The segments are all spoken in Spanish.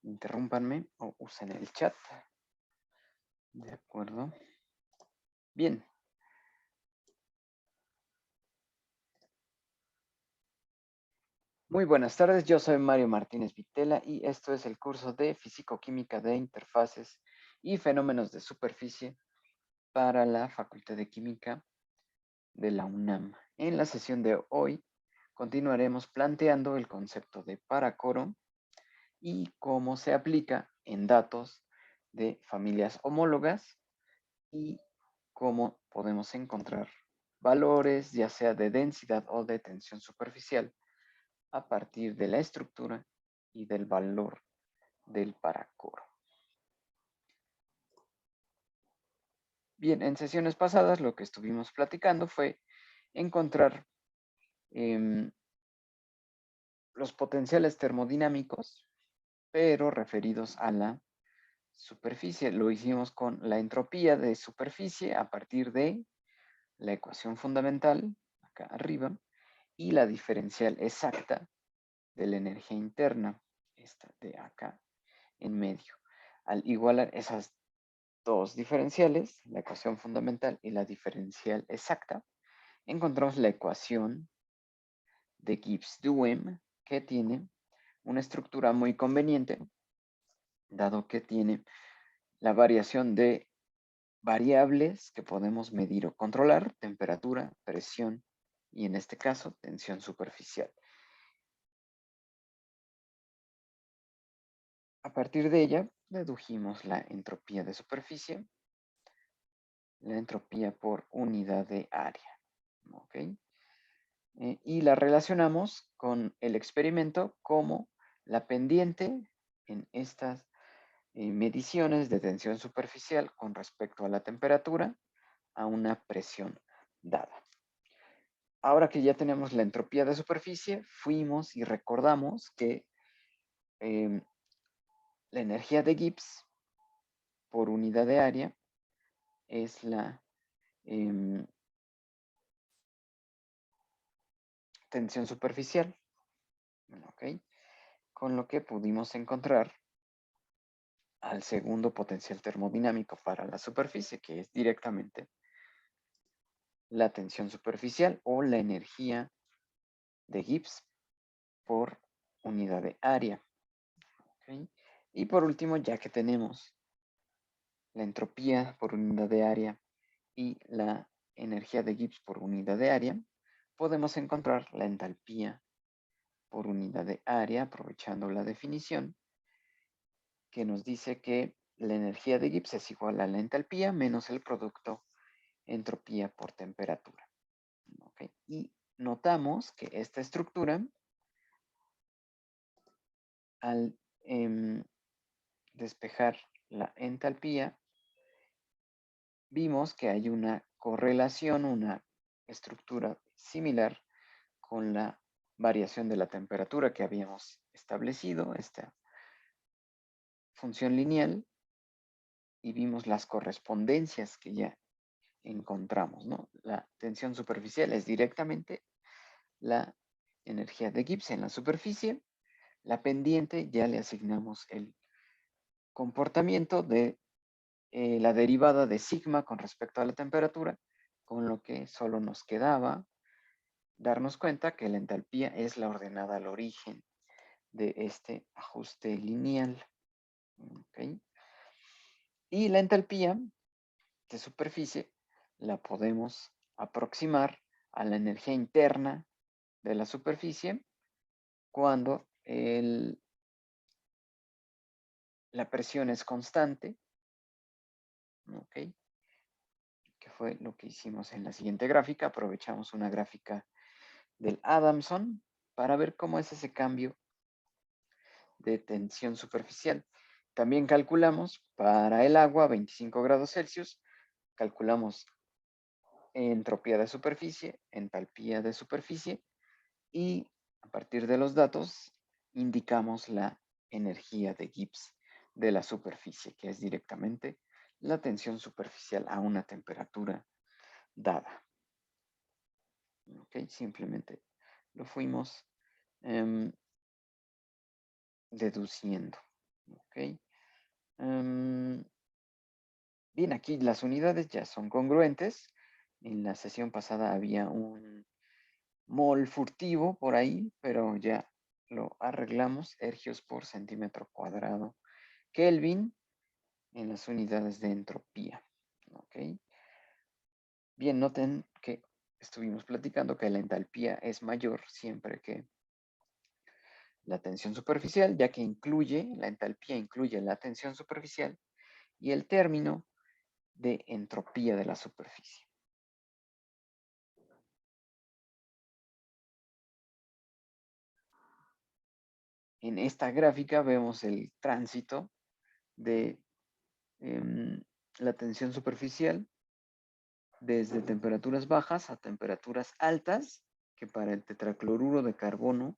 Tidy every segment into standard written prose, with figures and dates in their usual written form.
interrúmpanme o usen el chat. De acuerdo. Bien. Muy buenas tardes, yo soy Mario Martínez Vitela y esto es el curso de Físico-Química de Interfaces y Fenómenos de Superficie para la Facultad de Química de la UNAM. En la sesión de hoy continuaremos planteando el concepto de paracoro y cómo se aplica en datos de familias homólogas y cómo podemos encontrar valores ya sea de densidad o de tensión superficial a partir de la estructura y del valor del paracoro. Bien, en sesiones pasadas lo que estuvimos platicando fue encontrar los potenciales termodinámicos, pero referidos a la superficie. Lo hicimos con la entropía de superficie a partir de la ecuación fundamental, acá arriba, y la diferencial exacta de la energía interna, esta de acá en medio. Al igualar esas dos diferenciales, la ecuación fundamental y la diferencial exacta, encontramos la ecuación de Gibbs-Duhem, que tiene una estructura muy conveniente, dado que tiene la variación de variables que podemos medir o controlar, temperatura, presión y en este caso tensión superficial. A partir de ella dedujimos la entropía de superficie, la entropía por unidad de área. ¿Ok? Y la relacionamos con el experimento como la pendiente en estas mediciones de tensión superficial con respecto a la temperatura a una presión dada. Ahora que ya tenemos la entropía de superficie, fuimos y recordamos que la energía de Gibbs por unidad de área es la tensión superficial, ¿ok? Con lo que pudimos encontrar al segundo potencial termodinámico para la superficie, que es directamente la tensión superficial o la energía de Gibbs por unidad de área. ¿Okay? Y por último, ya que tenemos la entropía por unidad de área y la energía de Gibbs por unidad de área, podemos encontrar la entalpía por unidad de área, aprovechando la definición, que nos dice que la energía de Gibbs es igual a la entalpía menos el producto entropía por temperatura. ¿Okay? Y notamos que esta estructura, al despejar la entalpía, vimos que hay una correlación, una estructura similar con la variación de la temperatura que habíamos establecido, esta función lineal, y vimos las correspondencias que ya encontramos, ¿no? La tensión superficial es directamente la energía de Gibbs en la superficie. La pendiente ya le asignamos el comportamiento de la derivada de sigma con respecto a la temperatura, con lo que solo nos quedaba darnos cuenta que la entalpía es la ordenada al origen de este ajuste lineal. ¿Okay? Y la entalpía de superficie la podemos aproximar a la energía interna de la superficie cuando la presión es constante, ¿ok? Que fue lo que hicimos en la siguiente gráfica. Aprovechamos una gráfica del Adamson para ver cómo es ese cambio de tensión superficial. También calculamos para el agua a 25 grados Celsius, calculamos entropía de superficie, entalpía de superficie y a partir de los datos indicamos la energía de Gibbs de la superficie, que es directamente la tensión superficial a una temperatura dada. ¿Ok? Simplemente lo fuimos deduciendo. ¿ok? Bien, aquí las unidades ya son congruentes. En la sesión pasada había un mol furtivo por ahí, pero ya lo arreglamos. Ergios por centímetro cuadrado Kelvin en las unidades de entropía. ¿Ok? Bien, noten que estuvimos platicando que la entalpía es mayor siempre que la tensión superficial, ya que la entalpía incluye la tensión superficial y el término de entropía de la superficie. En esta gráfica vemos el tránsito de la tensión superficial desde temperaturas bajas a temperaturas altas, que para el tetracloruro de carbono,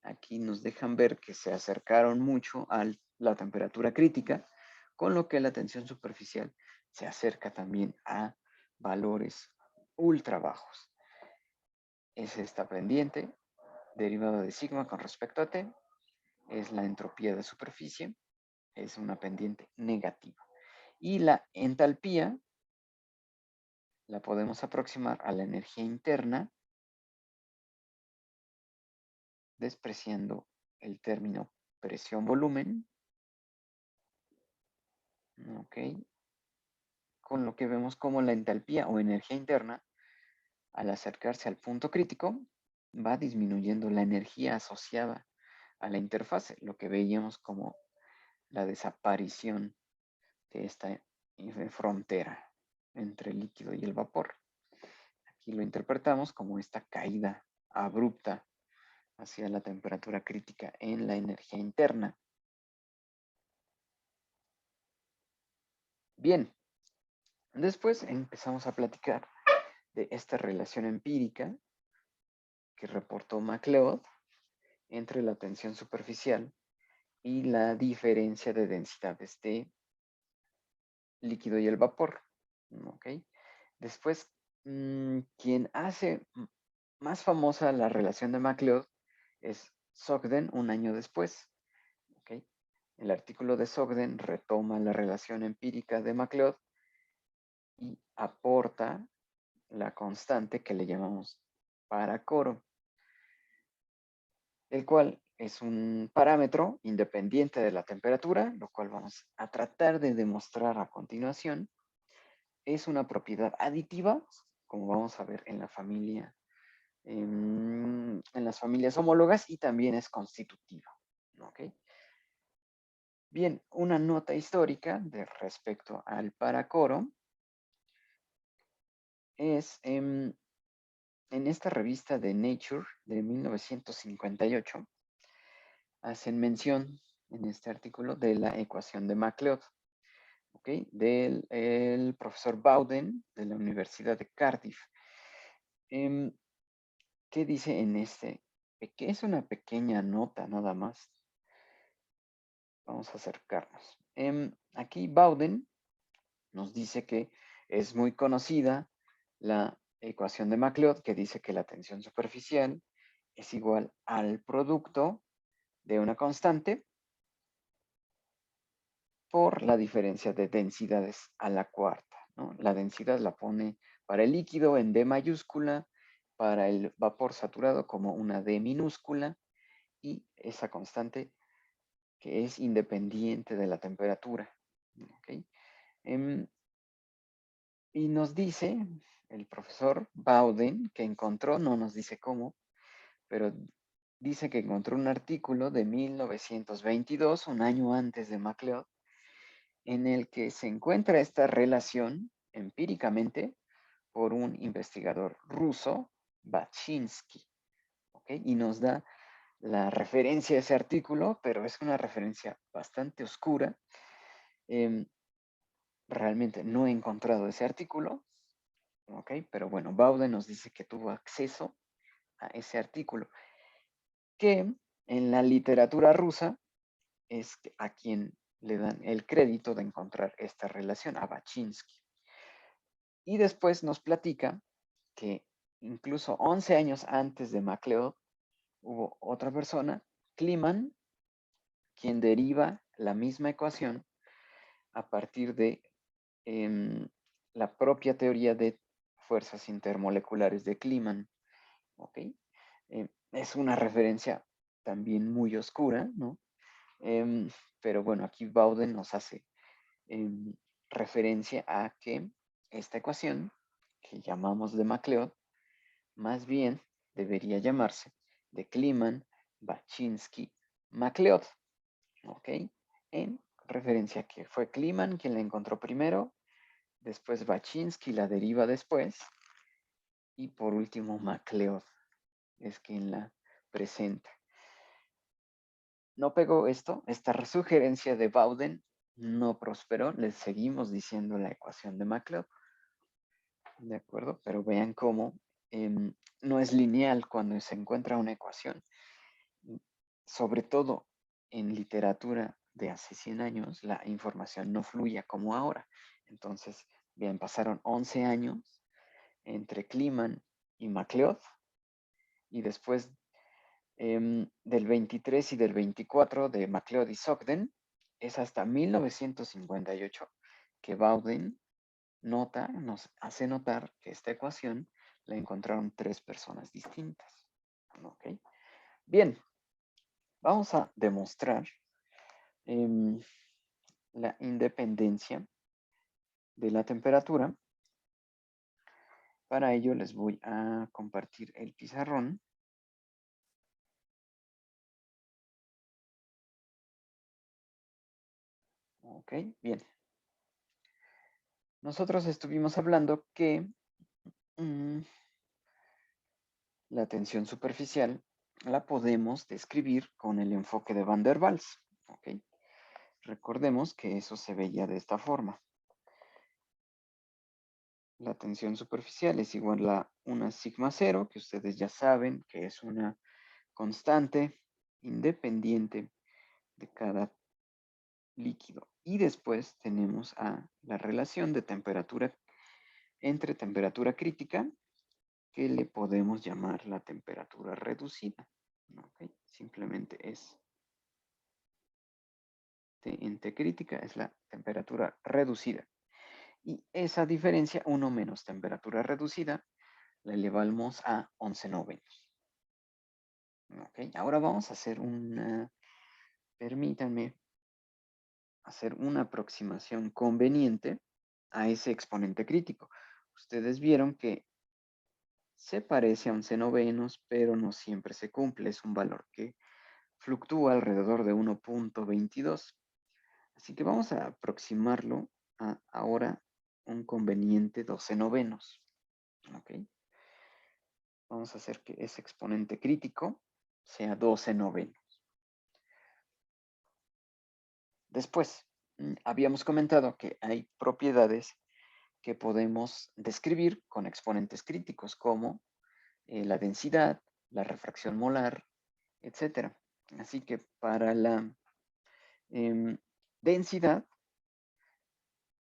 aquí nos dejan ver que se acercaron mucho a la temperatura crítica, con lo que la tensión superficial se acerca también a valores ultra bajos. Es esta pendiente derivada de sigma con respecto a T, es la entropía de superficie, es una pendiente negativa. Y la entalpía la podemos aproximar a la energía interna despreciando el término presión-volumen, ¿ok? Con lo que vemos como la entalpía o energía interna, al acercarse al punto crítico, va disminuyendo la energía asociada a la interfase, lo que veíamos como la desaparición de esta frontera entre el líquido y el vapor. Aquí lo interpretamos como esta caída abrupta hacia la temperatura crítica en la energía interna. Bien, después empezamos a platicar de esta relación empírica que reportó MacLeod entre la tensión superficial y la diferencia de densidades de líquido y el vapor. ¿Ok? Después, quien hace más famosa la relación de MacLeod es Sogden un año después. ¿Ok? El artículo de Sogden retoma la relación empírica de MacLeod y aporta la constante que le llamamos paracoro, el cual es un parámetro independiente de la temperatura, lo cual vamos a tratar de demostrar a continuación. Es una propiedad aditiva, como vamos a ver en la familia, en las familias homólogas, y también es constitutiva. ¿Ok? Bien, una nota histórica de respecto al paracoro es en esta revista de Nature de 1958, hacen mención en este artículo de la ecuación de MacLeod, ¿ok? Del el profesor Bowden de la Universidad de Cardiff. ¿Qué dice en este? Que es una pequeña nota nada más. Vamos a acercarnos. Aquí Bowden nos dice que es muy conocida la ecuación de MacLeod, que dice que la tensión superficial es igual al producto de una constante por la diferencia de densidades a la cuarta, ¿no? La densidad la pone para el líquido en D mayúscula, para el vapor saturado como una D minúscula, y esa constante que es independiente de la temperatura. ¿Okay? Y nos dice el profesor Bowden que encontró, no nos dice cómo, pero dice que encontró un artículo de 1922, un año antes de MacLeod, en el que se encuentra esta relación empíricamente por un investigador ruso, Baczynski, ¿okay? Y nos da la referencia a ese artículo, pero es una referencia bastante oscura. Realmente no he encontrado ese artículo, ¿ok? Pero bueno, Bowden nos dice que tuvo acceso a ese artículo, que en la literatura rusa es a quien le dan el crédito de encontrar esta relación, a Baczynski. Y después nos platica que incluso 11 años antes de MacLeod hubo otra persona, Kliman, quien deriva la misma ecuación a partir de la propia teoría de fuerzas intermoleculares de Kliman. ¿Ok? Es una referencia también muy oscura, ¿no? Pero bueno, aquí Bowden nos hace referencia a que esta ecuación, que llamamos de MacLeod, más bien debería llamarse de Kliman-Baczynski-MacLeod, ¿ok? En referencia a que fue Kliman quien la encontró primero, después Baczynski la deriva después, y por último MacLeod es quien la presenta. No pegó esto, esta sugerencia de Bowden no prosperó, le seguimos diciendo la ecuación de MacLeod, ¿de acuerdo? Pero vean cómo no es lineal cuando se encuentra una ecuación. Sobre todo en literatura de hace 100 años, la información no fluía como ahora. Entonces, bien, pasaron 11 años entre Kliman y MacLeod, y después del 23 y del 24 de MacLeod y Sogden, es hasta 1958 que Bowden nos hace notar que esta ecuación la encontraron 3 personas distintas. ¿Ok? Bien, vamos a demostrar la independencia de la temperatura. Para ello les voy a compartir el pizarrón. Ok, bien. Nosotros estuvimos hablando que la tensión superficial la podemos describir con el enfoque de Van der Waals. ¿Ok? Recordemos que eso se veía de esta forma. La tensión superficial es igual a una sigma cero, que ustedes ya saben que es una constante independiente de cada líquido. Y después tenemos a la relación de temperatura entre temperatura crítica, que le podemos llamar la temperatura reducida. ¿Ok? Simplemente es T en T crítica, es la temperatura reducida. Y esa diferencia, 1 menos temperatura reducida, la elevamos a 11 novenos. ¿Ok? Ahora vamos a hacer permítanme hacer una aproximación conveniente a ese exponente crítico. Ustedes vieron que se parece a 11 novenos, pero no siempre se cumple. Es un valor que fluctúa alrededor de 1.22. Así que vamos a aproximarlo a ahora un conveniente 12 novenos. ¿Ok? Vamos a hacer que ese exponente crítico sea 12 novenos. Después, habíamos comentado que hay propiedades que podemos describir con exponentes críticos, como la densidad, la refracción molar, etc. Así que para la densidad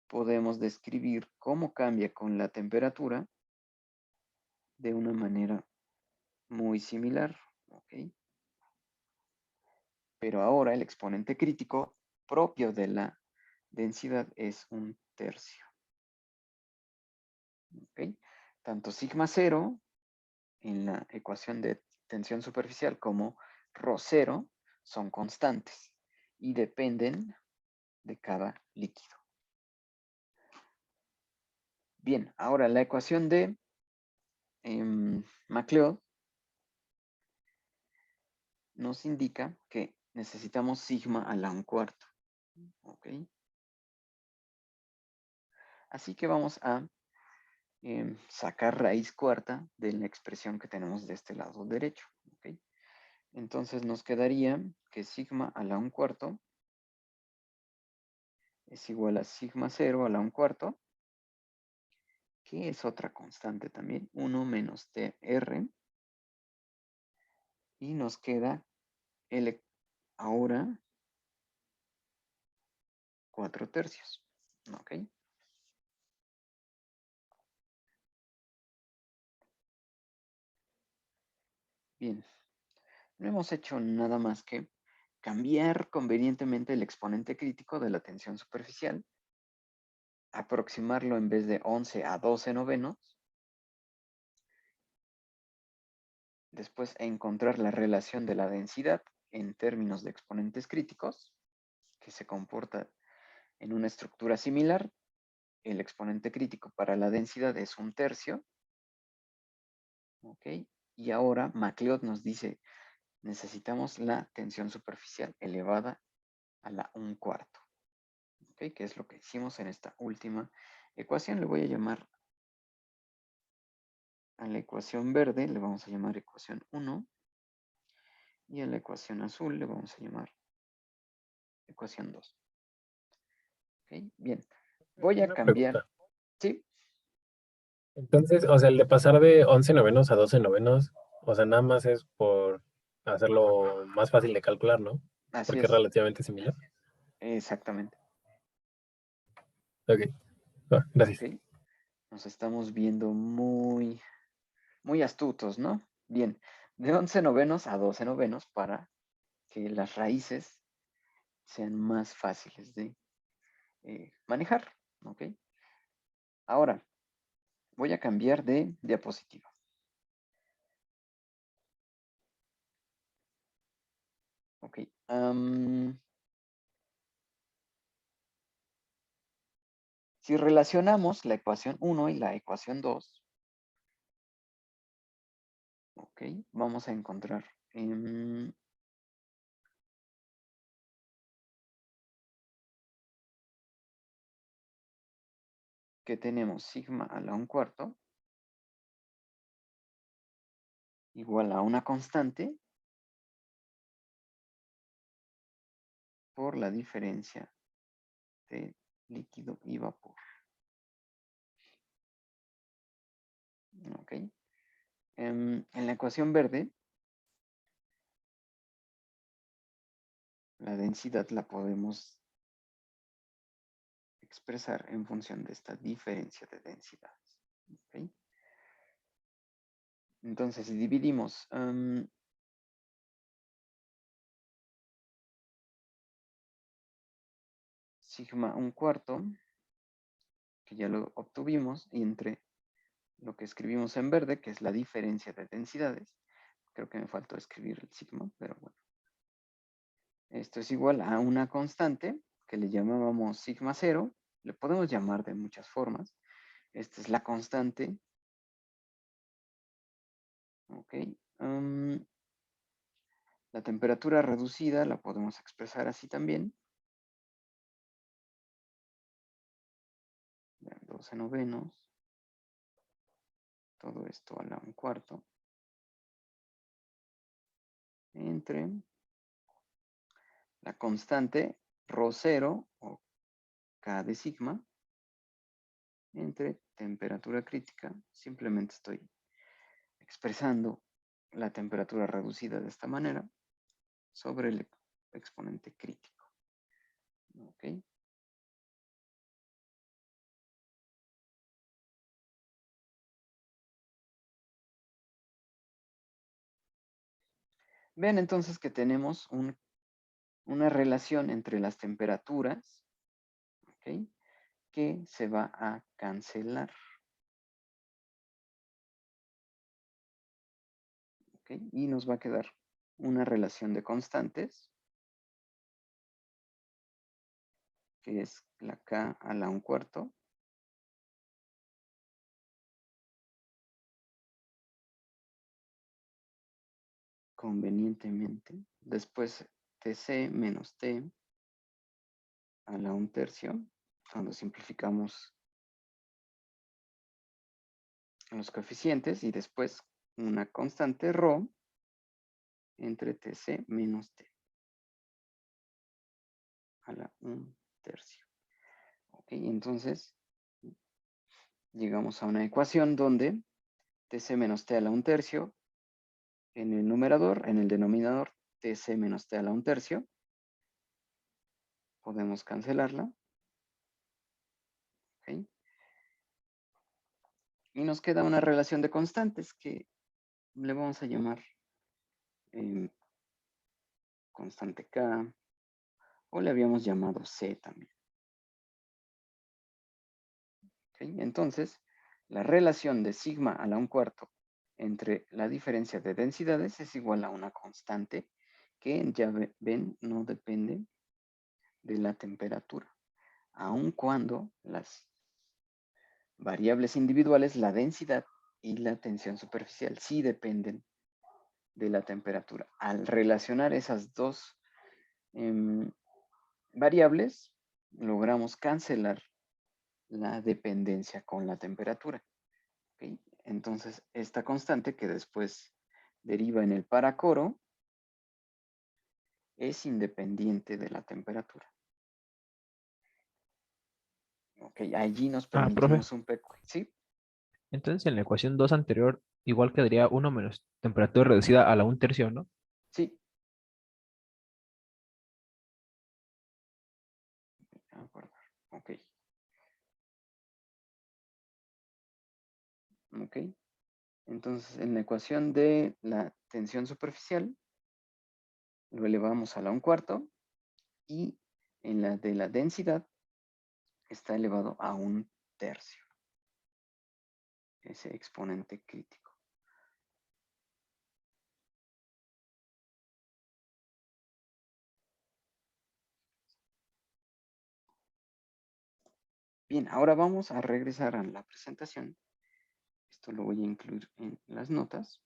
podemos describir cómo cambia con la temperatura de una manera muy similar. ¿Ok? Pero ahora el exponente crítico propio de la densidad es 1/3. ¿Ok? Tanto sigma 0 en la ecuación de tensión superficial como ρ0 son constantes y dependen de cada líquido. Bien, ahora la ecuación de MacLeod nos indica que necesitamos sigma a la 1/4. ¿Ok? Así que vamos a sacar raíz cuarta de la expresión que tenemos de este lado derecho. ¿Ok? Entonces nos quedaría que sigma a la 1/4 es igual a sigma 0 a la 1/4, que es otra constante también, 1 menos TR, y nos queda L ahora 4/3. ¿Ok? Bien, no hemos hecho nada más que cambiar convenientemente el exponente crítico de la tensión superficial, aproximarlo en vez de 11 a 12 novenos, después encontrar la relación de la densidad en términos de exponentes críticos, que se comporta en una estructura similar. El exponente crítico para la densidad es 1/3. ¿Ok? Y ahora MacLeod nos dice, necesitamos la tensión superficial elevada a la 1/4. ¿Ok? Que es lo que hicimos en esta última ecuación. Le voy a llamar a la ecuación verde, le vamos a llamar ecuación 1. Y a la ecuación azul le vamos a llamar ecuación 2. ¿Ok? Bien. Voy a Una cambiar. pregunta. ¿Sí? Entonces, o sea, el de pasar de 11 novenos a 12 novenos, o sea, nada más es por hacerlo más fácil de calcular, ¿no? Así Porque es es. relativamente similar. Exactamente. Ok, ¿Ok? gracias. Nos estamos viendo muy, muy astutos, ¿no? Bien. De 11 novenos a 12 novenos para que las raíces sean más fáciles de manejar. ¿Ok? Ahora, voy a cambiar de diapositiva. Ok. Si relacionamos la ecuación 1 y la ecuación 2, ok, vamos a encontrar que tenemos sigma a la 1/4 igual a una constante por la diferencia de líquido y vapor. Ok. En la ecuación verde, la densidad la podemos expresar en función de esta diferencia de densidades. ¿Ok? Entonces, si dividimos sigma 1/4, que ya lo obtuvimos, y entre lo que escribimos en verde, que es la diferencia de densidades, creo que me faltó escribir el sigma, pero bueno. Esto es igual a una constante que le llamábamos sigma 0, le podemos llamar de muchas formas. Esta es la constante. Ok. La temperatura reducida la podemos expresar así también. 12 novenos. Todo esto a la 1/4. Entre la constante ρ0 o K de sigma entre temperatura crítica. Simplemente estoy expresando la temperatura reducida de esta manera sobre el exponente crítico. ¿Ok? Vean entonces que tenemos una relación entre las temperaturas, ¿ok? Que se va a cancelar. ¿Ok? Y nos va a quedar una relación de constantes, que es la K a la 1/4, convenientemente. Después Tc menos T a la 1/3, cuando simplificamos los coeficientes, y después una constante ρ entre Tc menos T a la 1/3. Ok, entonces llegamos a una ecuación donde Tc menos T a la 1/3 en el numerador, en el denominador Tc menos T a la 1/3. Podemos cancelarla. ¿Ok? Y nos queda una relación de constantes que le vamos a llamar constante K, o le habíamos llamado C también. ¿Okay? Entonces, la relación de sigma a la 1/4 entre la diferencia de densidades es igual a una constante que, ya ven, no depende de la temperatura, aun cuando las variables individuales, la densidad y la tensión superficial, sí dependen de la temperatura. Al relacionar esas dos variables, logramos cancelar la dependencia con la temperatura. ¿Okay? Entonces, esta constante que después deriva en el paracoro es independiente de la temperatura. Ok, allí nos Profe, permitimos un poco, ¿sí? entonces en la ecuación 2 anterior, igual quedaría 1 menos temperatura reducida a la 1/3, ¿no? Sí, de acuerdo. Ok, ok. Entonces, en la ecuación de la tensión superficial, lo elevamos a la 1/4 y en la de la densidad está elevado a 1/3, ese exponente crítico. Bien, ahora vamos a regresar a la presentación. Esto lo voy a incluir en las notas.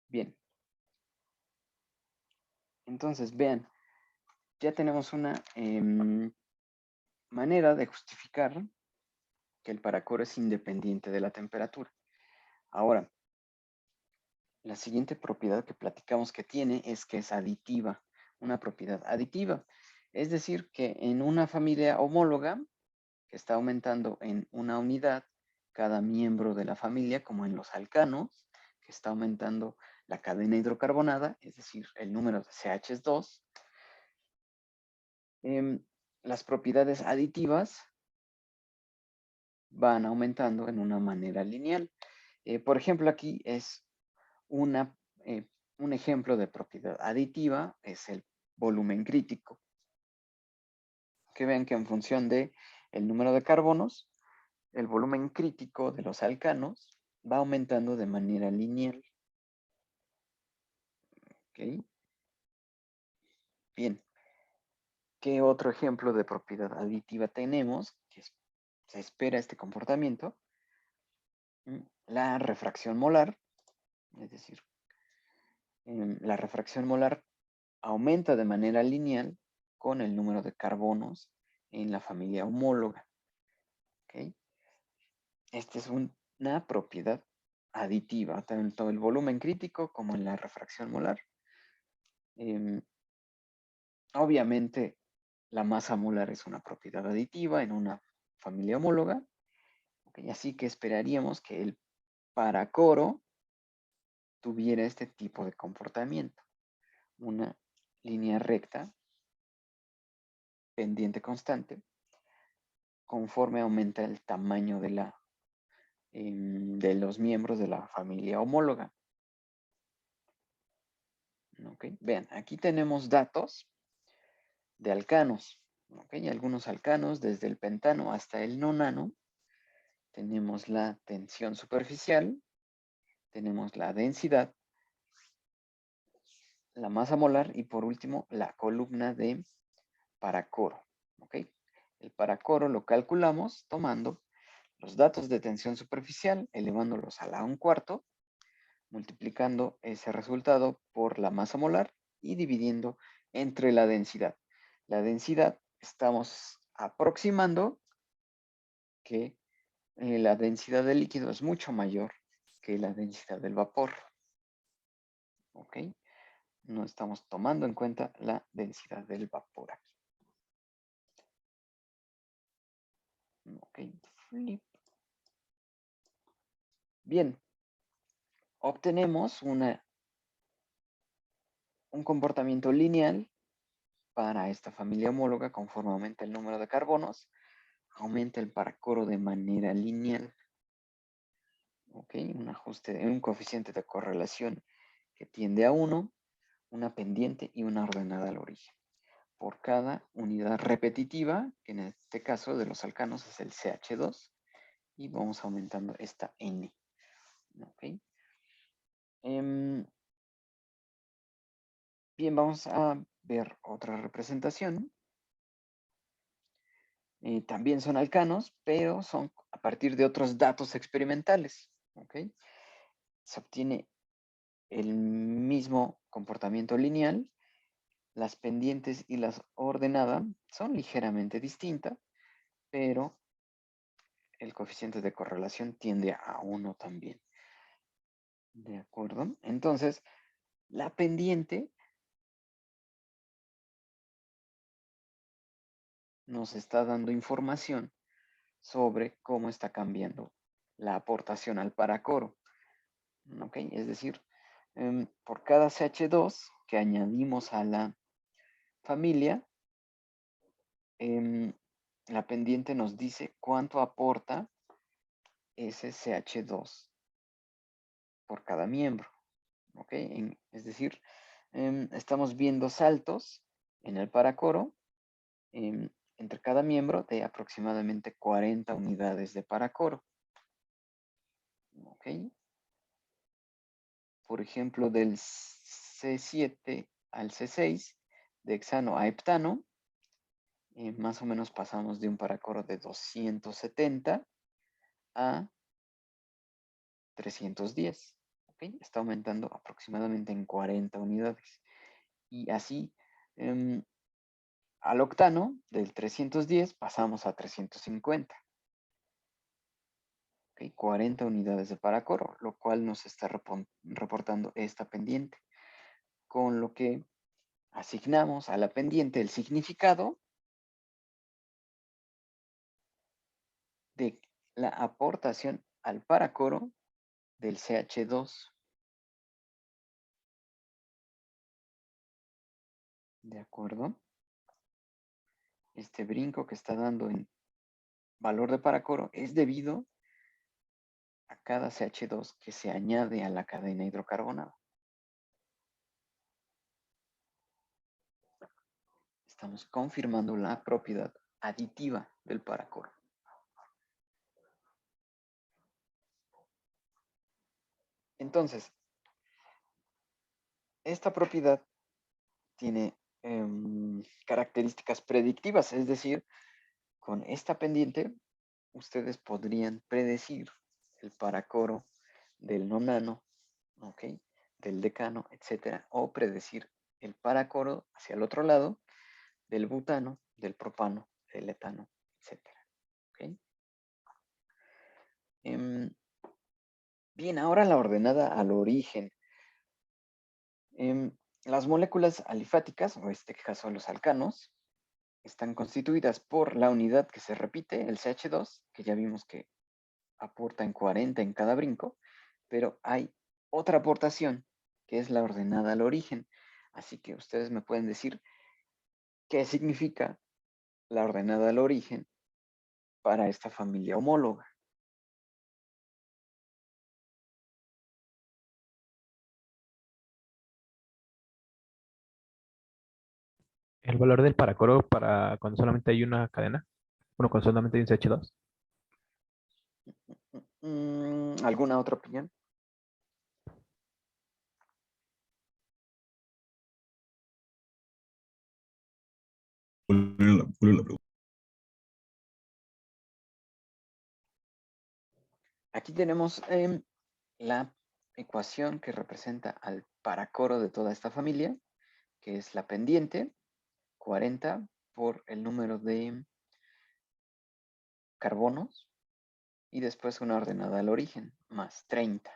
Bien, entonces vean, ya tenemos una manera de justificar que el paracoro es independiente de la temperatura. Ahora, la siguiente propiedad que platicamos que tiene es que es aditiva, una propiedad aditiva. Es decir, que en una familia homóloga, que está aumentando en una unidad cada miembro de la familia, como en los alcanos, que está aumentando la cadena hidrocarbonada, es decir, el número de CH es 2, las propiedades aditivas van aumentando en una manera lineal. Por ejemplo, aquí es un ejemplo de propiedad aditiva, es el volumen crítico. Que vean que en función de el número de carbonos, el volumen crítico de los alcanos va aumentando de manera lineal. ¿Okay? Bien. ¿Qué otro ejemplo de propiedad aditiva tenemos? Que se espera este comportamiento. La refracción molar, es decir, la refracción molar aumenta de manera lineal con el número de carbonos en la familia homóloga. ¿Okay? Esta es una propiedad aditiva, tanto el volumen crítico como en la refracción molar. Obviamente, la masa molar es una propiedad aditiva en una familia homóloga. ¿Okay? Así que esperaríamos que el paracoro tuviera este tipo de comportamiento. Una línea recta, pendiente constante, conforme aumenta el tamaño de los miembros de la familia homóloga. ¿Okay? Vean, aquí tenemos datos de alcanos. ¿Okay? Algunos alcanos, desde el pentano hasta el nonano. Tenemos la tensión superficial, tenemos la densidad, la masa molar y por último la columna de paracoro. ¿Okay? El paracoro lo calculamos tomando los datos de tensión superficial, elevándolos a la 1/4, multiplicando ese resultado por la masa molar y dividiendo entre la densidad. La densidad estamos aproximando que la densidad del líquido es mucho mayor que la densidad del vapor. ¿Ok? No estamos tomando en cuenta la densidad del vapor aquí. Ok, flip. Bien, obtenemos una un comportamiento lineal para esta familia homóloga. Conforme aumenta el número de carbonos, aumenta el paracoro de manera lineal. ¿Ok? Un ajuste, un coeficiente de correlación que tiende a 1, una pendiente y una ordenada al origen. Por cada unidad repetitiva, que en este caso de los alcanos es el CH2, y vamos aumentando esta N. ¿Ok? Bien, vamos a ver otra representación. También son alcanos, pero son a partir de otros datos experimentales. ¿Ok? Se obtiene el mismo comportamiento lineal. Las pendientes y las ordenadas son ligeramente distintas, pero el coeficiente de correlación tiende a 1 también. ¿De acuerdo? Entonces, la pendiente nos está dando información sobre cómo está cambiando la aportación al paracoro. ¿Ok? Es decir, por cada CH2 que añadimos a la familia, la pendiente nos dice cuánto aporta ese CH2 por cada miembro. ¿Ok? Es decir, estamos viendo saltos en el paracoro entre cada miembro de aproximadamente 40 unidades de paracoro. ¿Ok? Por ejemplo, del C7 al C6, de hexano a heptano, más o menos pasamos de un paracoro de 270 a 310. ¿Ok? Está aumentando aproximadamente en 40 unidades. Y así, al octano, del 310 pasamos a 350. ¿Ok? 40 unidades de paracoro, lo cual nos está reportando esta pendiente. Con lo que asignamos a la pendiente el significado de la aportación al paracoro del CH2. ¿De acuerdo? Este brinco que está dando en valor de paracoro es debido a cada CH2 que se añade a la cadena hidrocarbonada. Estamos confirmando la propiedad aditiva del paracoro. Entonces, esta propiedad tiene características predictivas, es decir, con esta pendiente ustedes podrían predecir el paracoro del nonano, ¿ok? Del decano, etcétera, o predecir el paracoro hacia el otro lado del butano, del propano, del etano, etcétera. ¿Ok? Bien, ahora la ordenada al origen. Las moléculas alifáticas, o en este caso los alcanos, están constituidas por la unidad que se repite, el CH2, que ya vimos que aporta en 40 en cada brinco, pero hay otra aportación que es la ordenada al origen. Así que ustedes me pueden decir qué significa la ordenada al origen para esta familia homóloga. El valor del paracoro para cuando solamente hay una cadena. Bueno, cuando solamente hay un CH2. ¿Alguna otra opinión? ¿Cuál era la pregunta? Aquí tenemos la ecuación que representa al paracoro de toda esta familia, que es la pendiente, 40 por el número de carbonos, y después una ordenada al origen, más 30.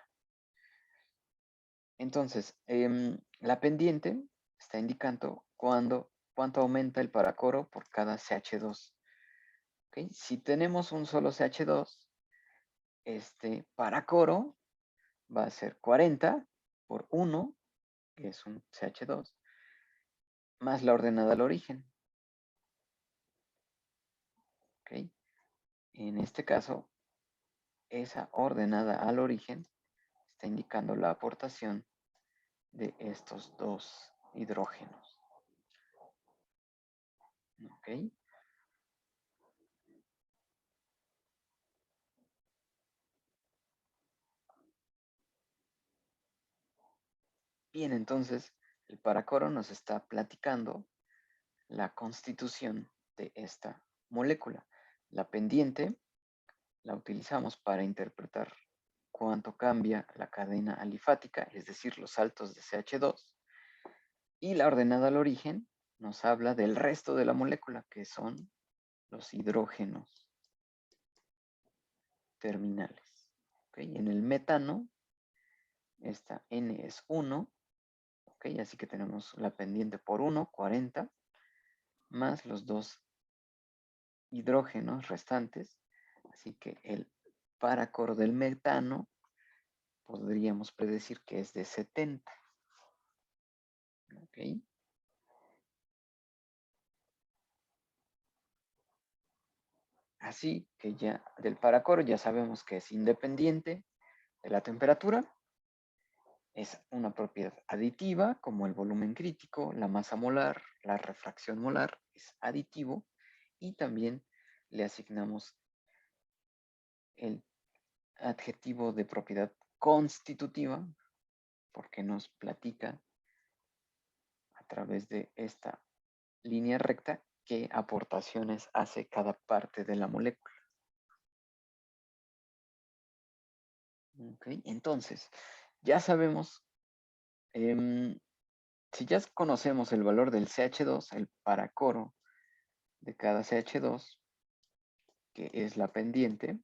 Entonces, la pendiente está indicando cuánto aumenta el paracoro por cada CH2. ¿Okay? Si tenemos un solo CH2, este paracoro va a ser 40 por 1, que es un CH2, más la ordenada al origen. ¿Ok? En este caso, esa ordenada al origen está indicando la aportación de estos dos hidrógenos. ¿Ok? Bien, entonces el paracoro nos está platicando la constitución de esta molécula. La pendiente la utilizamos para interpretar cuánto cambia la cadena alifática, es decir, los saltos de CH2. Y la ordenada al origen nos habla del resto de la molécula, que son los hidrógenos terminales. ¿Okay? En el metano, esta N es 1, ¿okay? Así que tenemos la pendiente por 1, 40, más los dos hidrógenos restantes. Así que el paracoro del metano podríamos predecir que es de 70. ¿Ok? Así que ya del paracoro ya sabemos que es independiente de la temperatura. Es una propiedad aditiva, como el volumen crítico, la masa molar, la refracción molar, es aditivo. Y también le asignamos el adjetivo de propiedad constitutiva, porque nos platica a través de esta línea recta qué aportaciones hace cada parte de la molécula. ¿Okay? Entonces, ya sabemos, si ya conocemos el valor del CH2, el paracoro de cada CH2, que es la pendiente,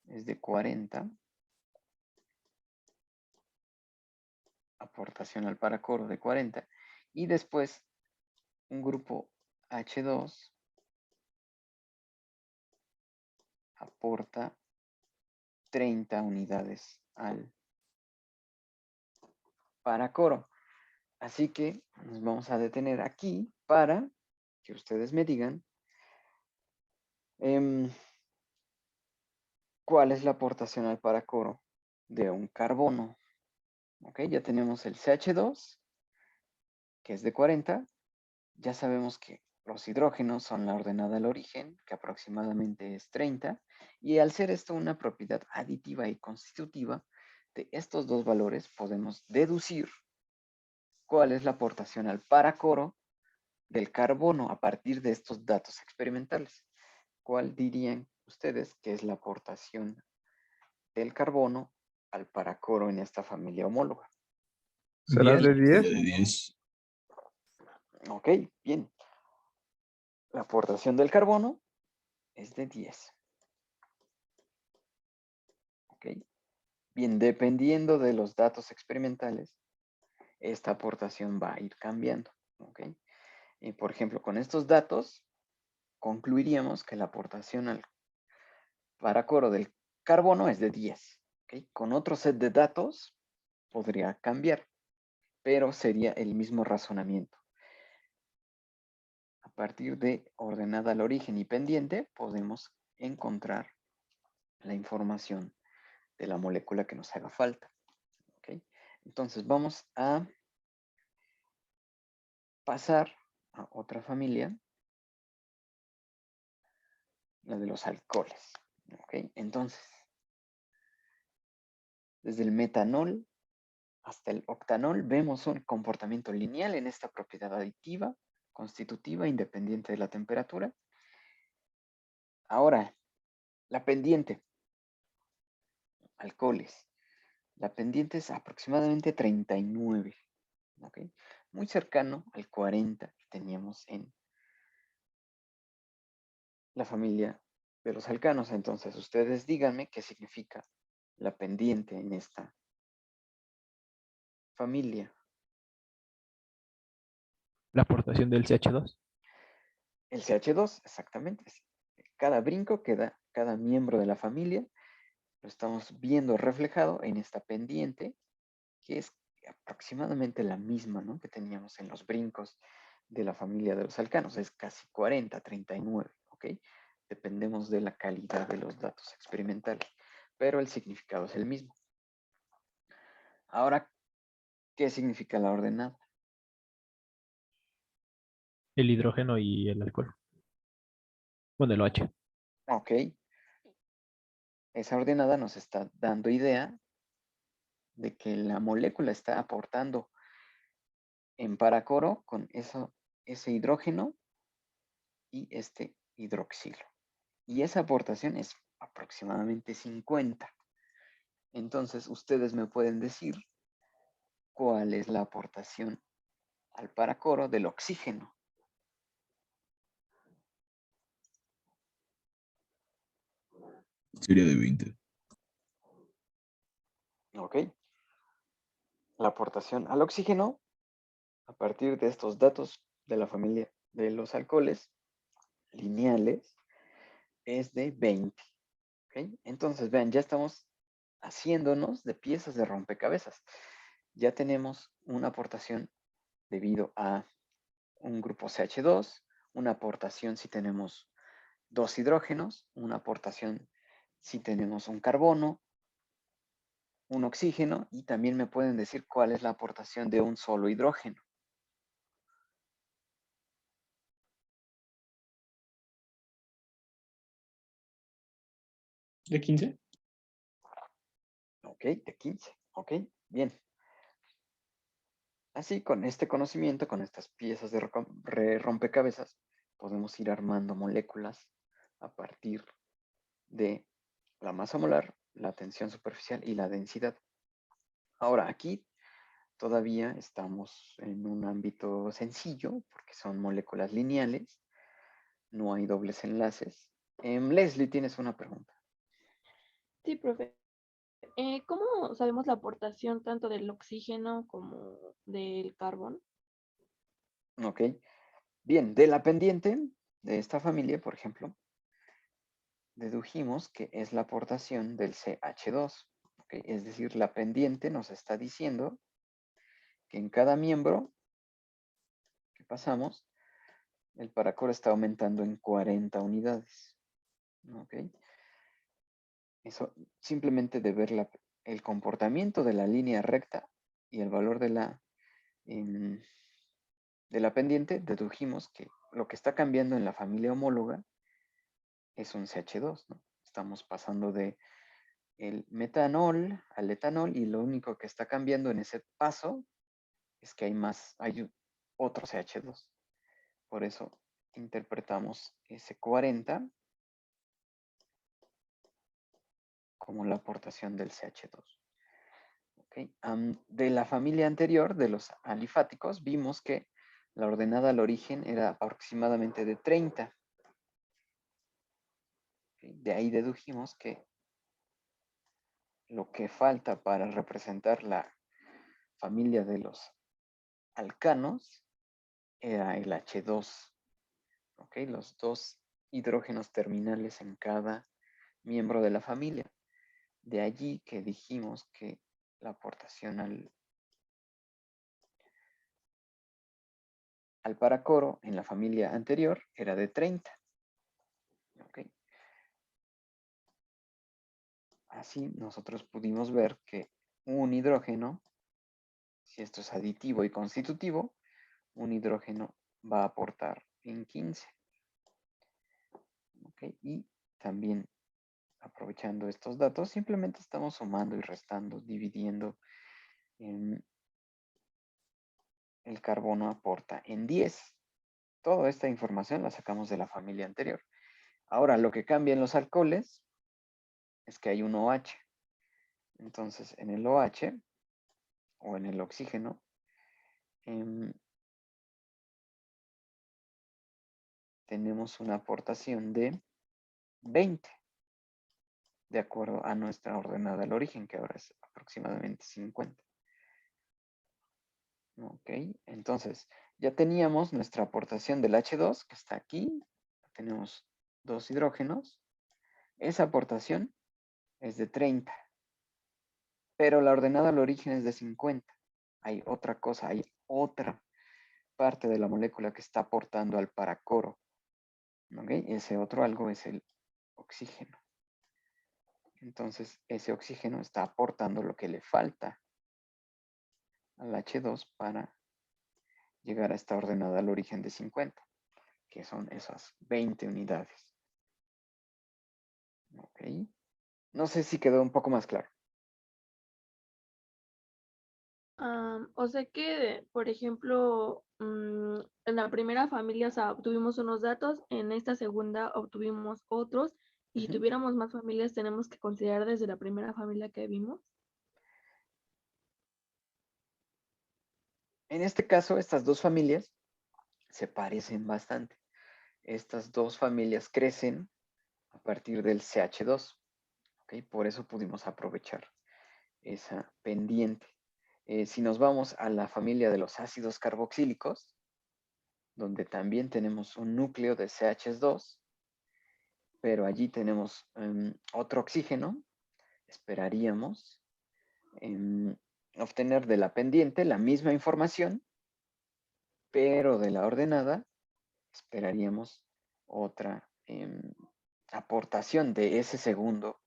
es de 40, aportación al paracoro de 40, y después un grupo H2 aporta 30 unidades al paracoro. Así que nos vamos a detener aquí para que ustedes me digan cuál es la aportación al paracoro de un carbono. Ok, ya tenemos el CH2, que es de 40. Ya sabemos que los hidrógenos son la ordenada al origen, que aproximadamente es 30. Y al ser esto una propiedad aditiva y constitutiva, de estos dos valores podemos deducir cuál es la aportación al paracoro del carbono a partir de estos datos experimentales. ¿Cuál dirían ustedes que es la aportación del carbono al paracoro en esta familia homóloga? ¿Será de 10? De 10. Ok, bien. La aportación del carbono es de 10. Ok. Bien, dependiendo de los datos experimentales, esta aportación va a ir cambiando. Ok. Por ejemplo, con estos datos, concluiríamos que la aportación al paracoro del carbono es de 10. ¿Okay? Con otro set de datos podría cambiar, pero sería el mismo razonamiento. A partir de ordenada al origen y pendiente, podemos encontrar la información de la molécula que nos haga falta. ¿Okay? Entonces vamos a pasar a otra familia, la de los alcoholes. ¿Okay? Entonces, desde el metanol hasta el octanol vemos un comportamiento lineal en esta propiedad aditiva, constitutiva, independiente de la temperatura. Ahora, la pendiente, alcoholes. La pendiente es aproximadamente 39, ¿ok? Muy cercano al 40 que teníamos en la familia de los alcanos. Entonces, ustedes díganme qué significa la pendiente en esta familia. La aportación del CH2. El CH2, exactamente. Cada brinco que da cada miembro de la familia lo estamos viendo reflejado en esta pendiente, que es aproximadamente la misma, ¿no?, que teníamos en los brincos de la familia de los alcanos. Es casi 40, 39, ¿ok? Dependemos de la calidad de los datos experimentales, pero el significado es el mismo. Ahora, ¿qué significa la ordenada? El hidrógeno y el alcohol. Bueno, el OH. Ok. Esa ordenada nos está dando idea de que la molécula está aportando en paracoro con ese hidrógeno y este hidroxilo. Y esa aportación es aproximadamente 50. Entonces, ustedes me pueden decir cuál es la aportación al paracoro del oxígeno. Sería de 20. ¿Ok? La aportación al oxígeno, a partir de estos datos de la familia de los alcoholes lineales, es de 20. ¿Ok? Entonces, vean, ya estamos haciéndonos de piezas de rompecabezas. Ya tenemos una aportación debido a un grupo CH2, una aportación si tenemos dos hidrógenos, una aportación si tenemos un carbono, un oxígeno, y también me pueden decir cuál es la aportación de un solo hidrógeno. ¿De 15? Ok, de 15. Ok, bien. Así, con este conocimiento, con estas piezas de rompecabezas, podemos ir armando moléculas a partir de la masa molar, la tensión superficial y la densidad. Ahora, aquí todavía estamos en un ámbito sencillo, porque son moléculas lineales, no hay dobles enlaces. Leslie, tienes una pregunta. Sí, profe. ¿Cómo sabemos la aportación tanto del oxígeno como del carbón? Ok. Bien, de la pendiente de esta familia, por ejemplo, dedujimos que es la aportación del CH2. ¿Ok? Es decir, la pendiente nos está diciendo que en cada miembro que pasamos, el paracoro está aumentando en 40 unidades. ¿Ok? Eso simplemente de ver el comportamiento de la línea recta y el valor de la pendiente, dedujimos que lo que está cambiando en la familia homóloga es un CH2, ¿no? Estamos pasando de el metanol al etanol y lo único que está cambiando en ese paso es que hay otro CH2. Por eso interpretamos ese 40 como la aportación del CH2. ¿Okay? De la familia anterior, de los alifáticos, vimos que la ordenada al origen era aproximadamente de 30. ¿Okay? De ahí dedujimos que lo que falta para representar la familia de los alcanos era el H2. ¿Okay? Los dos hidrógenos terminales en cada miembro de la familia. De allí que dijimos que la aportación al paracoro en la familia anterior era de 30. ¿Okay? Así nosotros pudimos ver que un hidrógeno, si esto es aditivo y constitutivo, un hidrógeno va a aportar en 15. ¿Okay? Y también aprovechando estos datos, simplemente estamos sumando y restando, dividiendo. El carbono aporta en 10. Toda esta información la sacamos de la familia anterior. Ahora, lo que cambia en los alcoholes es que hay un OH. Entonces, en el OH o en el oxígeno, tenemos una aportación de 20, de acuerdo a nuestra ordenada al origen, que ahora es aproximadamente 50. Ok, entonces ya teníamos nuestra aportación del H2, que está aquí. Tenemos dos hidrógenos. Esa aportación es de 30, pero la ordenada al origen es de 50. hay otra cosa, hay otra parte de la molécula que está aportando al paracoro. ¿Ok? Ese otro algo es el oxígeno. Entonces, ese oxígeno está aportando lo que le falta al H2 para llegar a esta ordenada al origen de 50, que son esas 20 unidades. ¿Ok? No sé si quedó un poco más claro. O sea que, por ejemplo, en la primera familia, o sea, obtuvimos unos datos, en esta segunda obtuvimos otros, y si Ujú. tuviéramos más familias, tenemos que considerar desde la primera familia que vimos. En este caso, estas dos familias se parecen bastante. Estas dos familias crecen a partir del CH2. ¿Ok? Por eso pudimos aprovechar esa pendiente. Si nos vamos a la familia de los ácidos carboxílicos, donde también tenemos un núcleo de CH2, pero allí tenemos otro oxígeno, esperaríamos obtener de la pendiente la misma información, pero de la ordenada esperaríamos otra aportación de ese segundo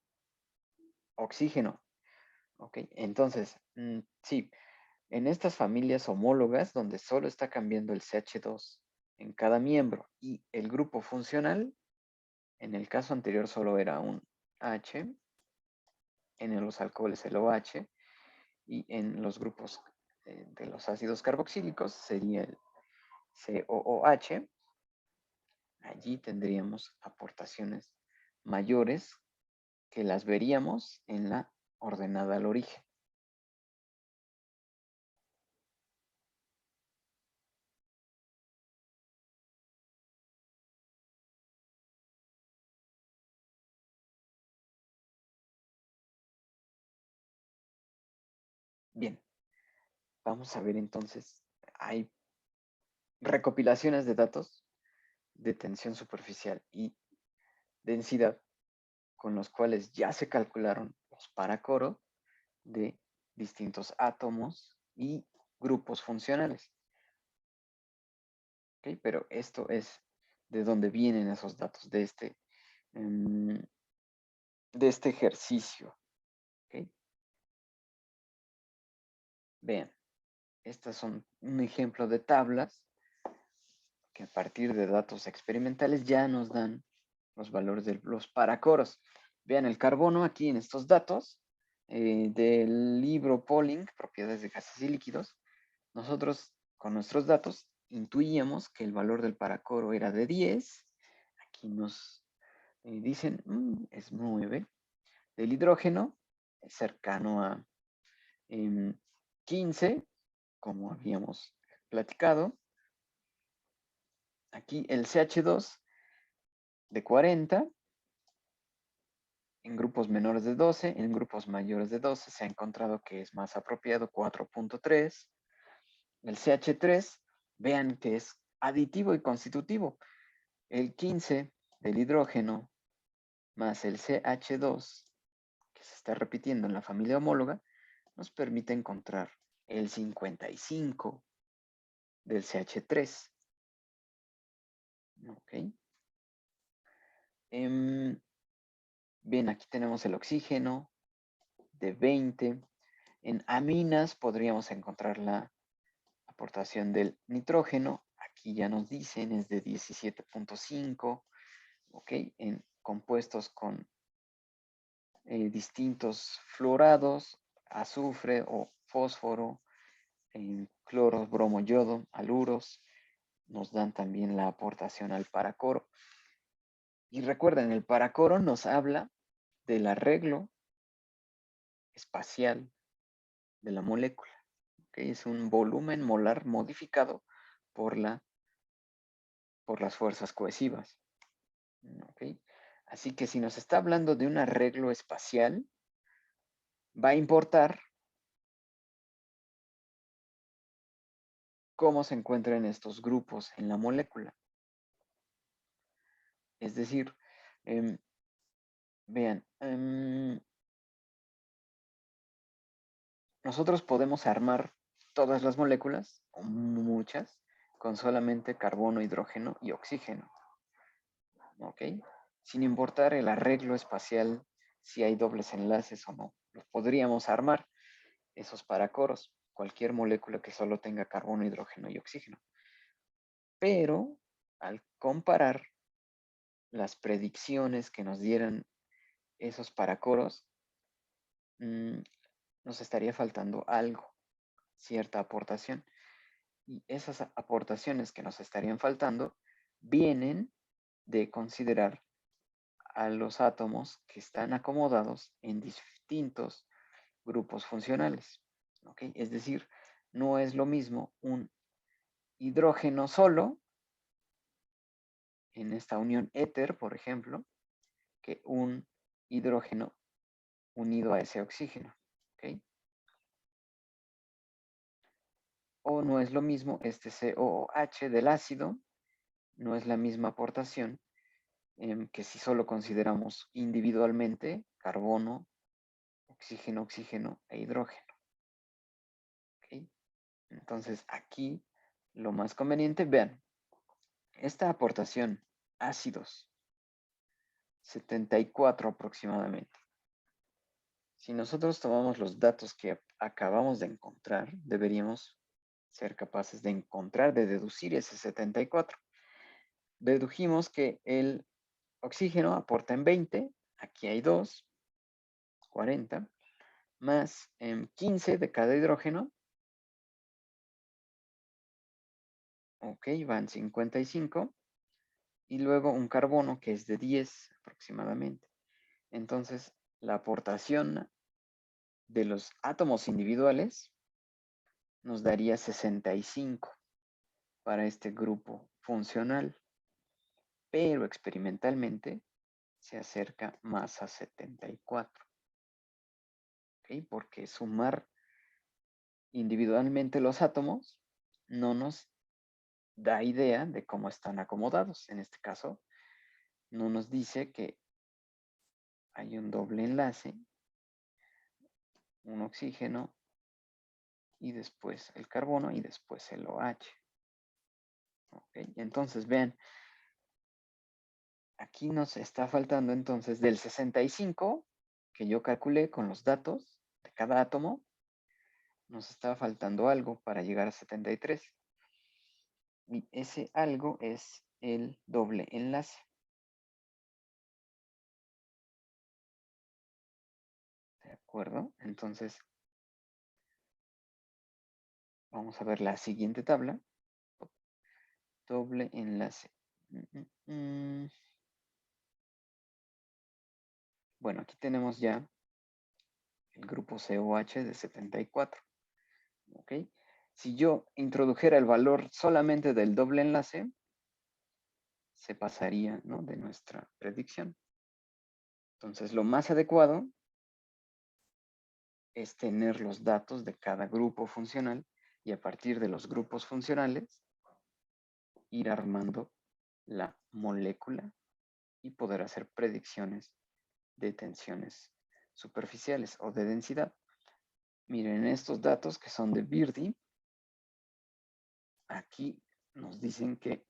oxígeno. ¿Ok? Entonces, sí, en estas familias homólogas, donde solo está cambiando el CH2 en cada miembro y el grupo funcional, en el caso anterior solo era un H, en los alcoholes el OH, y en los grupos de los ácidos carboxílicos sería el COOH. Allí tendríamos aportaciones mayores que las veríamos en la ordenada al origen. Bien, vamos a ver entonces, hay recopilaciones de datos de tensión superficial y densidad con los cuales ya se calcularon los paracoros de distintos átomos y grupos funcionales. ¿Ok? Pero esto es de dónde vienen esos datos, de este ejercicio. ¿Ok? Vean, estas son un ejemplo de tablas que a partir de datos experimentales ya nos dan los valores de los paracoros. Vean el carbono aquí en estos datos del libro Pauling, Propiedades de Gases y Líquidos. Nosotros con nuestros datos intuíamos que el valor del paracoro era de 10. Aquí nos dicen, es 9. Del hidrógeno, es cercano a 15, como habíamos platicado. Aquí el CH2 de 40, en grupos menores de 12, en grupos mayores de 12 se ha encontrado que es más apropiado 4.3. El CH3, vean que es aditivo y constitutivo. El 15 del hidrógeno más el CH2, que se está repitiendo en la familia homóloga, nos permite encontrar el 55 del CH3. ¿Ok? Bien, aquí tenemos el oxígeno de 20. En aminas podríamos encontrar la aportación del nitrógeno. Aquí ya nos dicen es de 17.5. ¿Ok? En compuestos con distintos fluorados, azufre o fósforo, cloro, bromo, yodo, haluros, nos dan también la aportación al paracoro. Y recuerden, el paracoro nos habla del arreglo espacial de la molécula. ¿Okay? Es un volumen molar modificado por las fuerzas cohesivas. ¿Okay? Así que si nos está hablando de un arreglo espacial, va a importar cómo se encuentran estos grupos en la molécula. Es decir, vean, nosotros podemos armar todas las moléculas, o muchas, con solamente carbono, hidrógeno y oxígeno. ¿Ok? Sin importar el arreglo espacial, si hay dobles enlaces o no. Los podríamos armar, esos paracoros, cualquier molécula que solo tenga carbono, hidrógeno y oxígeno. Pero al comparar las predicciones que nos dieran esos paracoros, nos estaría faltando algo, cierta aportación. Y esas aportaciones que nos estarían faltando vienen de considerar a los átomos que están acomodados en distintos grupos funcionales. ¿Ok? Es decir, no es lo mismo un hidrógeno solo en esta unión éter, por ejemplo, que un hidrógeno unido a ese oxígeno. ¿Ok? O no es lo mismo este COOH del ácido, no es la misma aportación que si solo consideramos individualmente carbono, oxígeno, oxígeno e hidrógeno. ¿Ok? Entonces aquí lo más conveniente, vean, esta aportación, ácidos, 74 aproximadamente. Si nosotros tomamos los datos que acabamos de encontrar, deberíamos ser capaces de encontrar, de deducir ese 74. Dedujimos que el oxígeno aporta en 20, aquí hay 2, 40, más en 15 de cada hidrógeno. Ok, van 55. Y luego un carbono que es de 10 aproximadamente. Entonces, la aportación de los átomos individuales nos daría 65 para este grupo funcional, pero experimentalmente se acerca más a 74. ¿Ok? Porque sumar individualmente los átomos no nos da idea de cómo están acomodados. En este caso, no nos dice que hay un doble enlace, un oxígeno, y después el carbono y después el OH. ¿Okay? Entonces, vean, aquí nos está faltando entonces del 65 que yo calculé con los datos de cada átomo, nos está faltando algo para llegar a 73. Y ese algo es el doble enlace. ¿De acuerdo? Entonces, vamos a ver la siguiente tabla. Doble enlace. Bueno, aquí tenemos ya el grupo COH de 74. ¿Ok? Si yo introdujera el valor solamente del doble enlace, se pasaría, ¿no?, de nuestra predicción. Entonces, lo más adecuado es tener los datos de cada grupo funcional y a partir de los grupos funcionales ir armando la molécula y poder hacer predicciones de tensiones superficiales o de densidad. Miren estos datos que son de Beardy. Aquí nos dicen que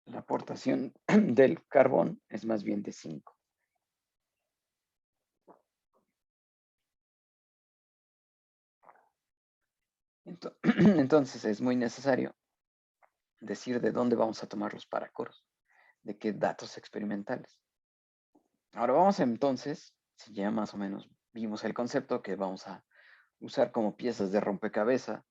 la aportación del carbón es más bien de 5. Entonces es muy necesario decir de dónde vamos a tomar los paracoros, de qué datos experimentales. Ahora vamos entonces, si ya más o menos vimos el concepto que vamos a usar como piezas de rompecabezas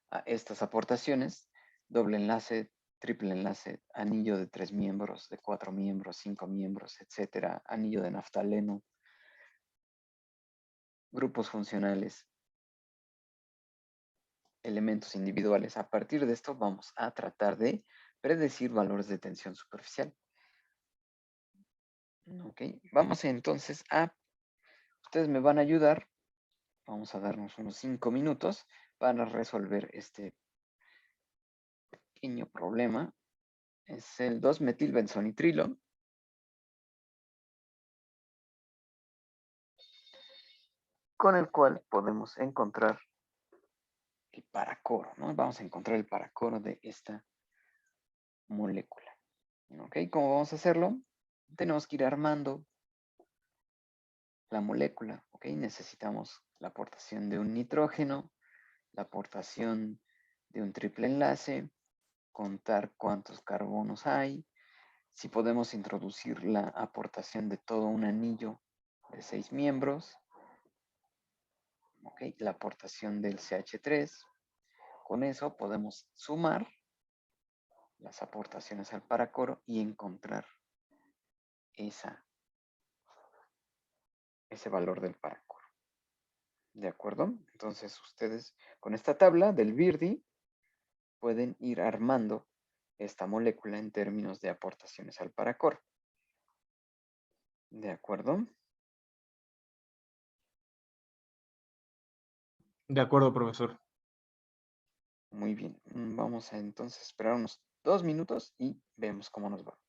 a estas aportaciones, doble enlace, triple enlace, anillo de 3 miembros, de 4 miembros, 5 miembros, etcétera, anillo de naftaleno, grupos funcionales, elementos individuales. A partir de esto vamos a tratar de predecir valores de tensión superficial. Ok, vamos entonces a, ustedes me van a ayudar, vamos a darnos unos 5 minutos para resolver este pequeño problema. Es el 2-metilbenzonitrilo. Con el cual podemos encontrar el paracoro, ¿no? Vamos a encontrar el paracoro de esta molécula. ¿Ok? ¿Cómo vamos a hacerlo? Tenemos que ir armando la molécula, ¿ok? Necesitamos la aportación de un nitrógeno, la aportación de un triple enlace, contar cuántos carbonos hay, si podemos introducir la aportación de todo un anillo de 6 miembros, ¿ok? La aportación del CH3. Con eso podemos sumar las aportaciones al paracoro y encontrar ese valor del paracoro. ¿De acuerdo? Entonces ustedes con esta tabla del Birdi pueden ir armando esta molécula en términos de aportaciones al paracoro. ¿De acuerdo? De acuerdo, profesor. Muy bien. Vamos a entonces esperar unos 2 minutos y vemos cómo nos va.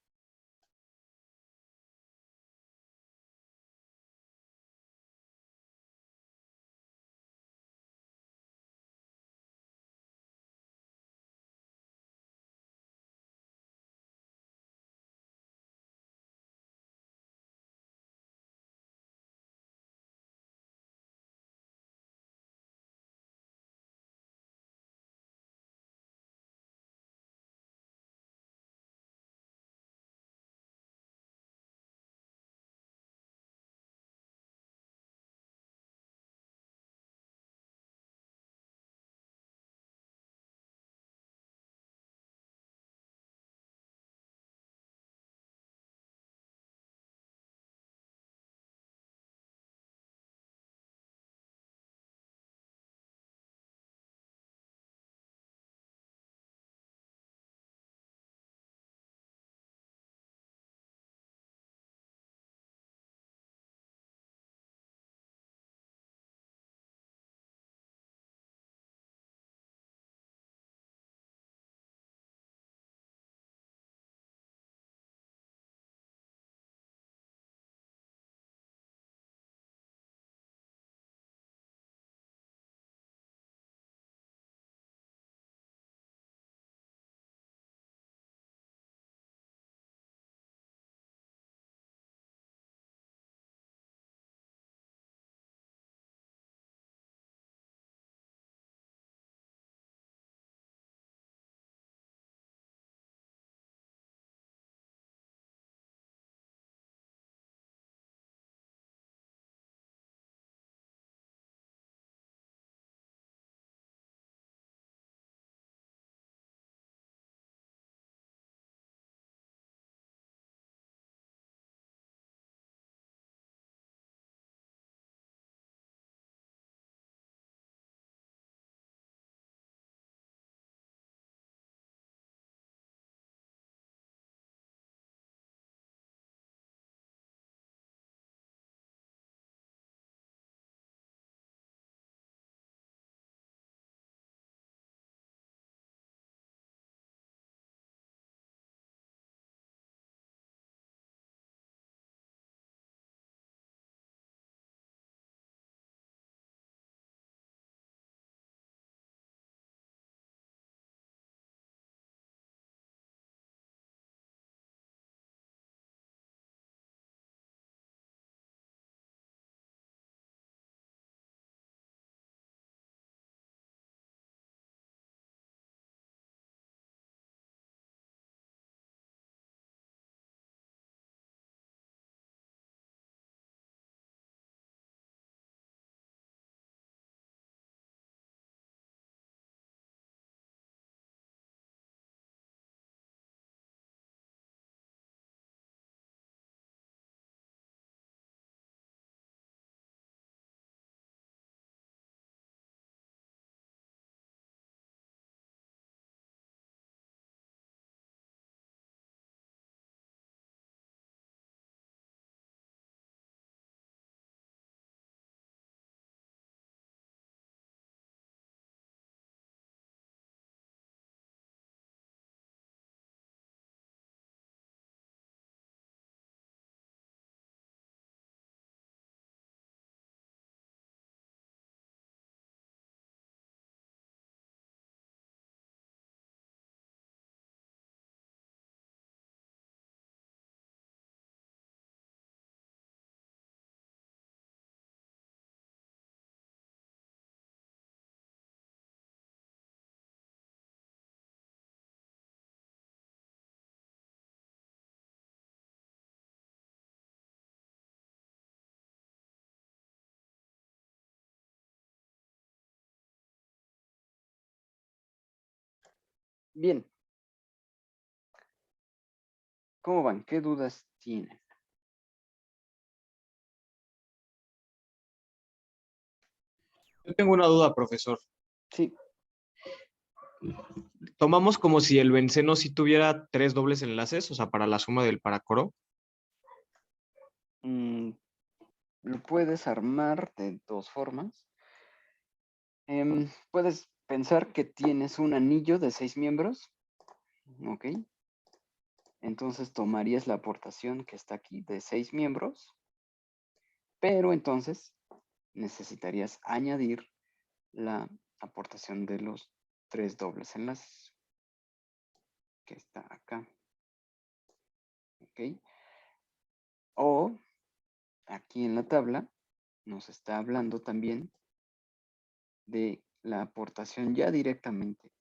Bien. ¿Cómo van? ¿Qué dudas tienen? Yo tengo una duda, profesor. Sí, Tomamos como si el benceno sí tuviera 3 dobles enlaces, o sea, para la suma del paracoro. lo puedes armar de dos formas. Puedes pensar que tienes un anillo de 6 miembros. Ok. Entonces tomarías la aportación que está aquí de 6 miembros. Pero entonces necesitarías añadir la aportación de los 3 dobles enlaces. Que está acá. Ok. O aquí en la tabla nos está hablando también de la aportación ya directamente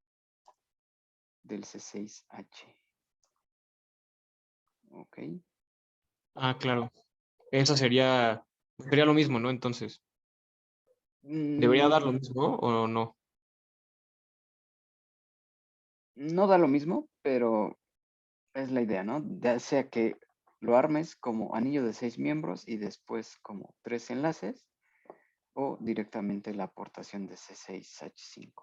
del C6H. Ok. Ah, claro. Esa sería lo mismo, ¿no? Entonces, ¿debería dar lo mismo o no? No da lo mismo, pero es la idea, ¿no? Ya sea que lo armes como anillo de 6 miembros y después como 3 enlaces o directamente la aportación de C6H5.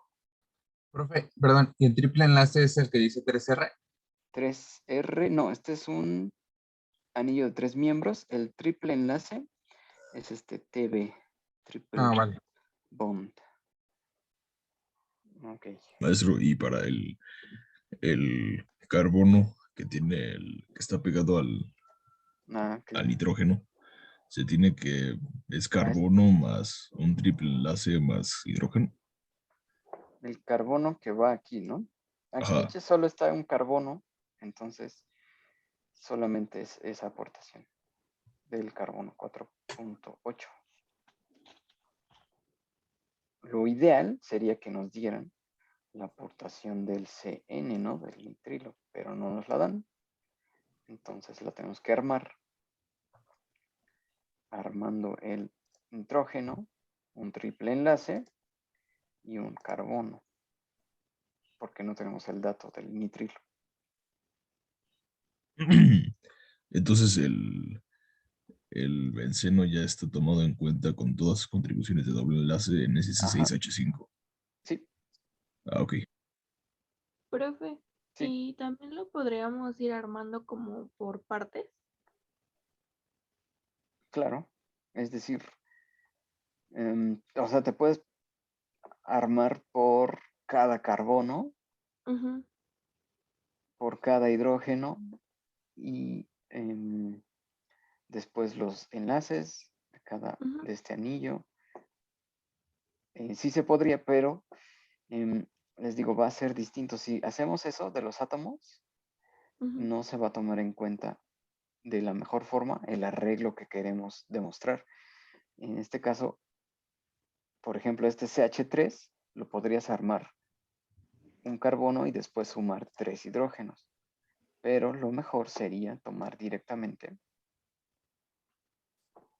Profe, perdón, ¿y el triple enlace es el que dice 3R? 3R, no, este es un anillo de 3 miembros. El triple enlace es este TB, triple Ah, vale. bond. Ok. Maestro, y para el carbono que tiene que está pegado Nada, al nitrógeno, se tiene que, es Ah, es- carbono más un triple enlace más hidrógeno. el carbono que va aquí, ¿no? Aquí Ajá. solo está un carbono, entonces solamente es esa aportación del carbono 4.8. Lo ideal sería que nos dieran la aportación del CN, ¿no? Del nitrilo, pero no nos la dan. Entonces la tenemos que armar. Armando el nitrógeno, un triple enlace y un carbono, porque no tenemos el dato del nitrilo. Entonces el benceno ya está tomado en cuenta con todas sus contribuciones de doble enlace en ese Ajá, C6H5. sí, Ah, ok. Profe, sí, y también lo podríamos ir armando como por partes. claro. Es decir, o sea, te puedes armar por cada carbono, Ujú, por cada hidrógeno y después los enlaces de cada ujú, de este anillo. Sí se podría, pero les digo, va a ser distinto. Si hacemos eso de los átomos, ujú. no se va a tomar en cuenta de la mejor forma el arreglo que queremos demostrar. En este caso, por ejemplo, este CH3 lo podrías armar un carbono y después sumar 3 hidrógenos. Pero lo mejor sería tomar directamente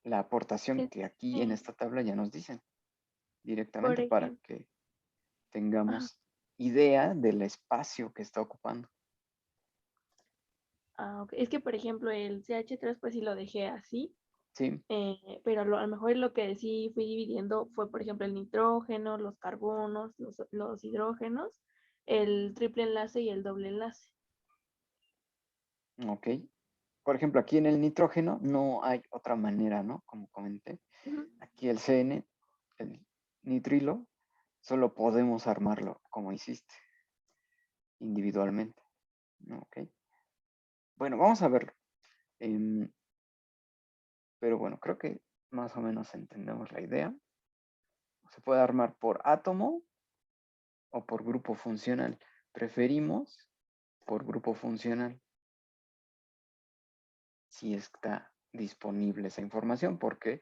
la aportación que aquí en Este, esta tabla ya nos dicen, por directamente para ejemplo, que ajá, tengamos idea del espacio que está ocupando. ok. Es que por ejemplo el CH3 pues sí lo dejé así, Sí, pero a lo mejor lo que sí fui dividiendo fue por ejemplo el nitrógeno, los carbonos, los hidrógenos, el triple enlace y el doble enlace. ok. Por ejemplo, aquí en el nitrógeno no hay otra manera, ¿no? Como comenté. Ujú. Aquí el CN, el nitrilo, solo podemos armarlo como hiciste, individualmente. Ok. Bueno, vamos a verlo. Pero bueno, creo que más o menos entendemos la idea. Se puede armar por átomo o por grupo funcional. Preferimos por grupo funcional si está disponible esa información porque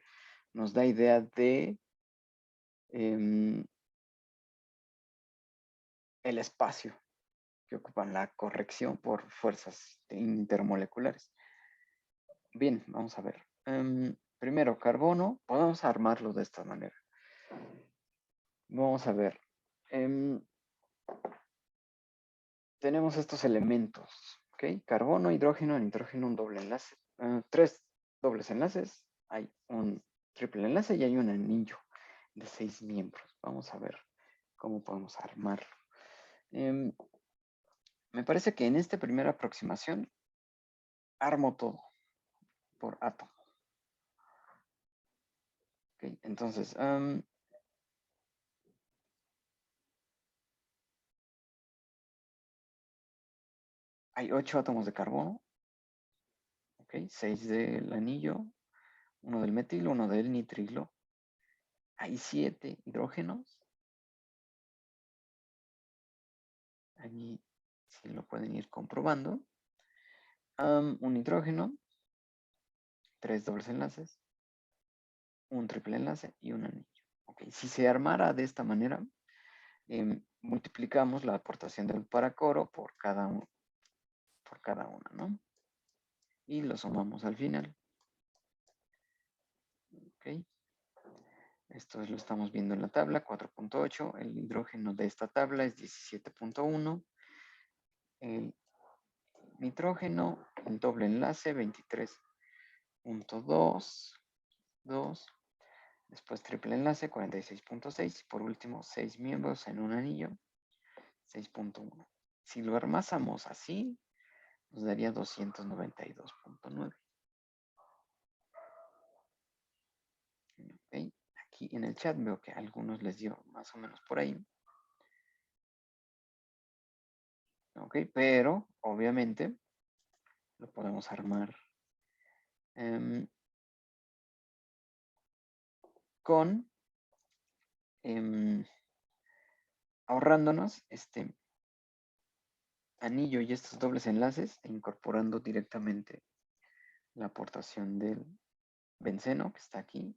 nos da idea de el espacio que ocupan la corrección por fuerzas intermoleculares. Bien, vamos a ver. Primero, carbono, podemos armarlo de esta manera. Vamos a ver. tenemos estos elementos, ¿ok? Carbono, hidrógeno, nitrógeno, un doble enlace. 3 dobles enlaces, hay un triple enlace y hay un anillo de 6 miembros. Vamos a ver cómo podemos armarlo. Me parece que en esta primera aproximación armo todo por átomo. Ok, entonces, hay 8 átomos de carbono, ok, 6 del anillo, 1 del metilo, 1 del nitrilo. Hay 7 hidrógenos. Allí sí lo pueden ir comprobando. Un nitrógeno, 3 dobles enlaces, un triple enlace y un anillo. Okay. Si se armara de esta manera, multiplicamos la aportación del paracoro por cada una, ¿no? Y lo sumamos al final. Okay. Esto lo estamos viendo en la tabla, 4.8. El hidrógeno de esta tabla es 17.1. El nitrógeno, el doble enlace, 23.2. Después triple enlace, 46.6. Por último, 6 miembros en un anillo, 6.1. Si lo armásemos así, nos daría 292.9. Okay. Aquí en el chat veo que a algunos les dio más o menos por ahí. Ok, pero obviamente lo podemos armar con ahorrándonos este anillo y estos dobles enlaces e incorporando directamente la aportación del benceno que está aquí.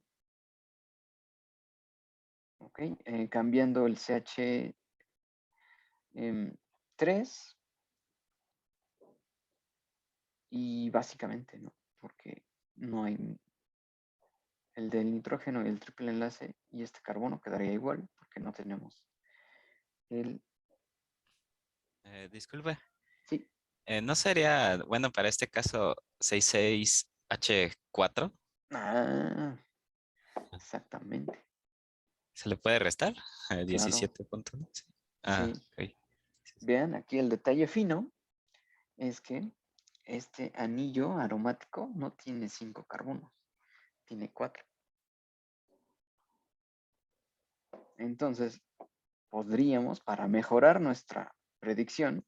Ok, cambiando el CH3 y básicamente, ¿no? Porque no hay el del nitrógeno y el triple enlace y este carbono quedaría igual porque no tenemos el... Disculpe, Sí, ¿no sería, bueno, para este caso 66H4? exactamente, ¿Se le puede restar? claro, 17.1. Sí. sí. Ok. Vean, aquí el detalle fino es que este anillo aromático no tiene 5 carbonos, tiene 4. Entonces, podríamos, para mejorar nuestra predicción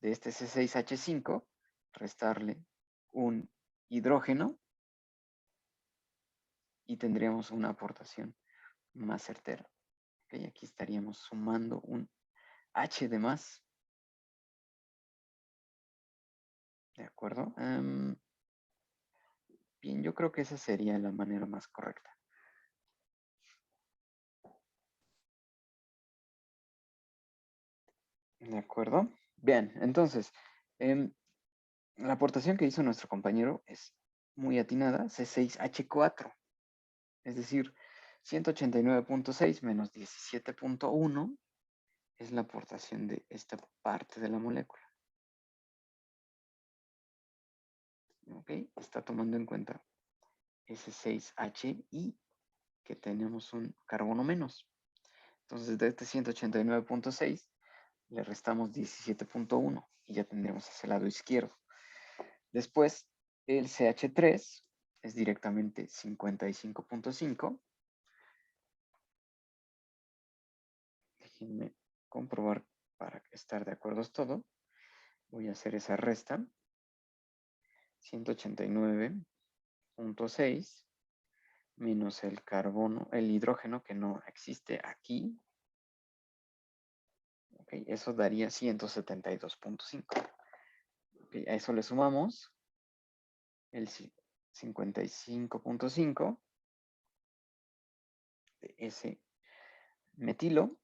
de este C6H5, restarle un hidrógeno y tendríamos una aportación más certera. Okay, aquí estaríamos sumando un H de más. ¿De acuerdo? Bien, yo creo que esa sería la manera más correcta. ¿De acuerdo? Bien, entonces, la aportación que hizo nuestro compañero es muy atinada, C6H4. Es decir, 189.6 menos 17.1 es la aportación de esta parte de la molécula. ¿Ok? Está tomando en cuenta ese 6H y que tenemos un carbono menos. Entonces, de este 189.6 le restamos 17.1 y ya tendremos ese lado izquierdo. Después, el CH3 es directamente 55.5. Déjenme comprobar para estar de acuerdo todo. Voy a hacer esa resta. 189.6 menos el carbono, el hidrógeno que no existe aquí. Okay, eso daría 172.5. Okay, a eso le sumamos el 55.5 de ese metilo.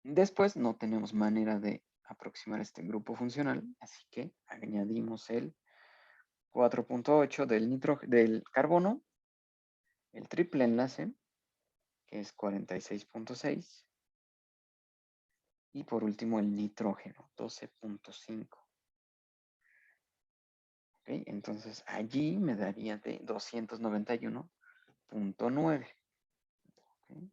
Después no tenemos manera de aproximar este grupo funcional, así que añadimos el 4.8 del carbono, el triple enlace, que es 46.6, Y por último el nitrógeno, 12.5. Ok, entonces allí me daría de 291.9. Okay.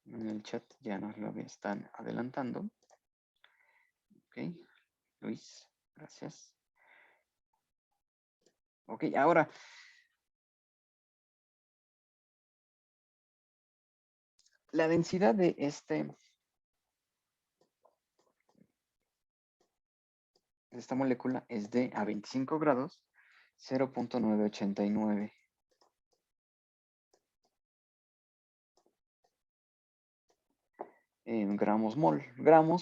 En el chat ya nos lo están adelantando. Ok, Luis, gracias. Ok, ahora la densidad de esta molécula es de a 25 grados 0.989. Gramos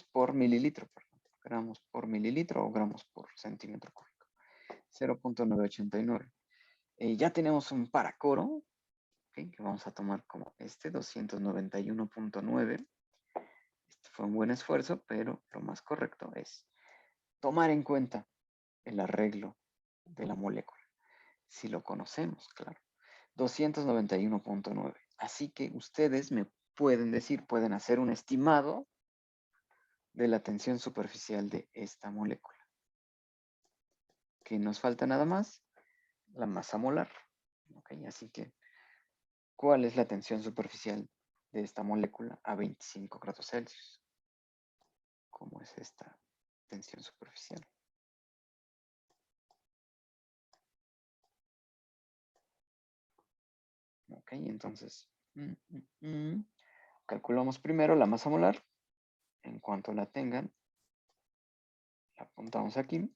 por mililitro, perdón. Gramos por mililitro o gramos por centímetro cúbico. 0.989. Ya tenemos un paracoro, ¿okay? Que vamos a tomar como 291.9. Este fue un buen esfuerzo, pero lo más correcto es tomar en cuenta el arreglo de la molécula. Si lo conocemos, claro. 291.9. Así que ustedes me pueden decir, pueden hacer un estimado de la tensión superficial de esta molécula. ¿Qué nos falta nada más? La masa molar. ¿Okay? Así que, ¿cuál es la tensión superficial de esta molécula a 25 grados Celsius? ¿Cómo es esta tensión superficial? Ok, entonces, calculamos primero la masa molar. En cuanto la tengan, la apuntamos aquí.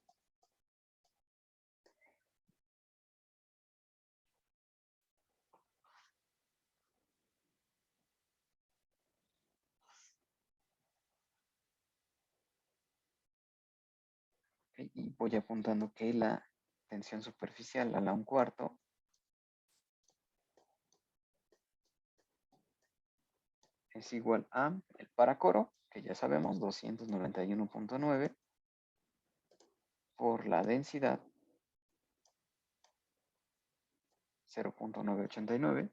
Okay, y voy apuntando que la tensión superficial a la 1/4 es igual a el paracoro, que ya sabemos, 291.9 por la densidad 0.989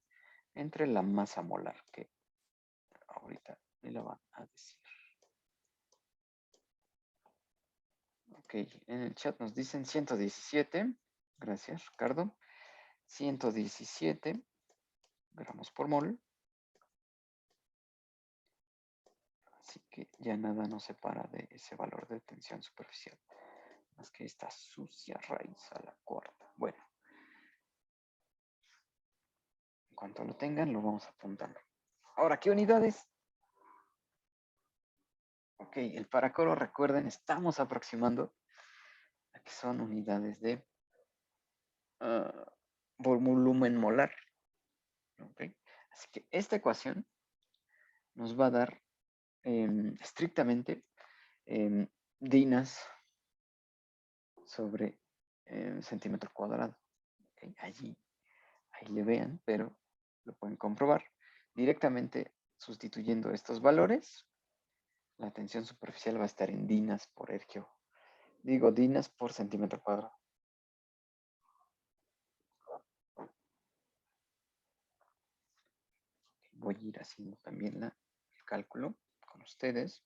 entre la masa molar, que ahorita me la van a decir. Ok, en el chat nos dicen 117, gracias Ricardo, 117 gramos por mol. Así que ya nada nos separa de ese valor de tensión superficial. Más que esta sucia raíz a la 1/4. Bueno. En cuanto lo tengan, lo vamos apuntando. Ahora, ¿qué unidades? Ok, el paracoro, recuerden, estamos aproximando a que son unidades de volumen molar. Okay. Así que esta ecuación nos va a dar estrictamente dinas sobre centímetro cuadrado. Okay. Ahí le vean, pero lo pueden comprobar. Directamente sustituyendo estos valores, la tensión superficial va a estar en dinas por ergio. Digo dinas por centímetro cuadrado. Voy a ir haciendo también el cálculo con ustedes.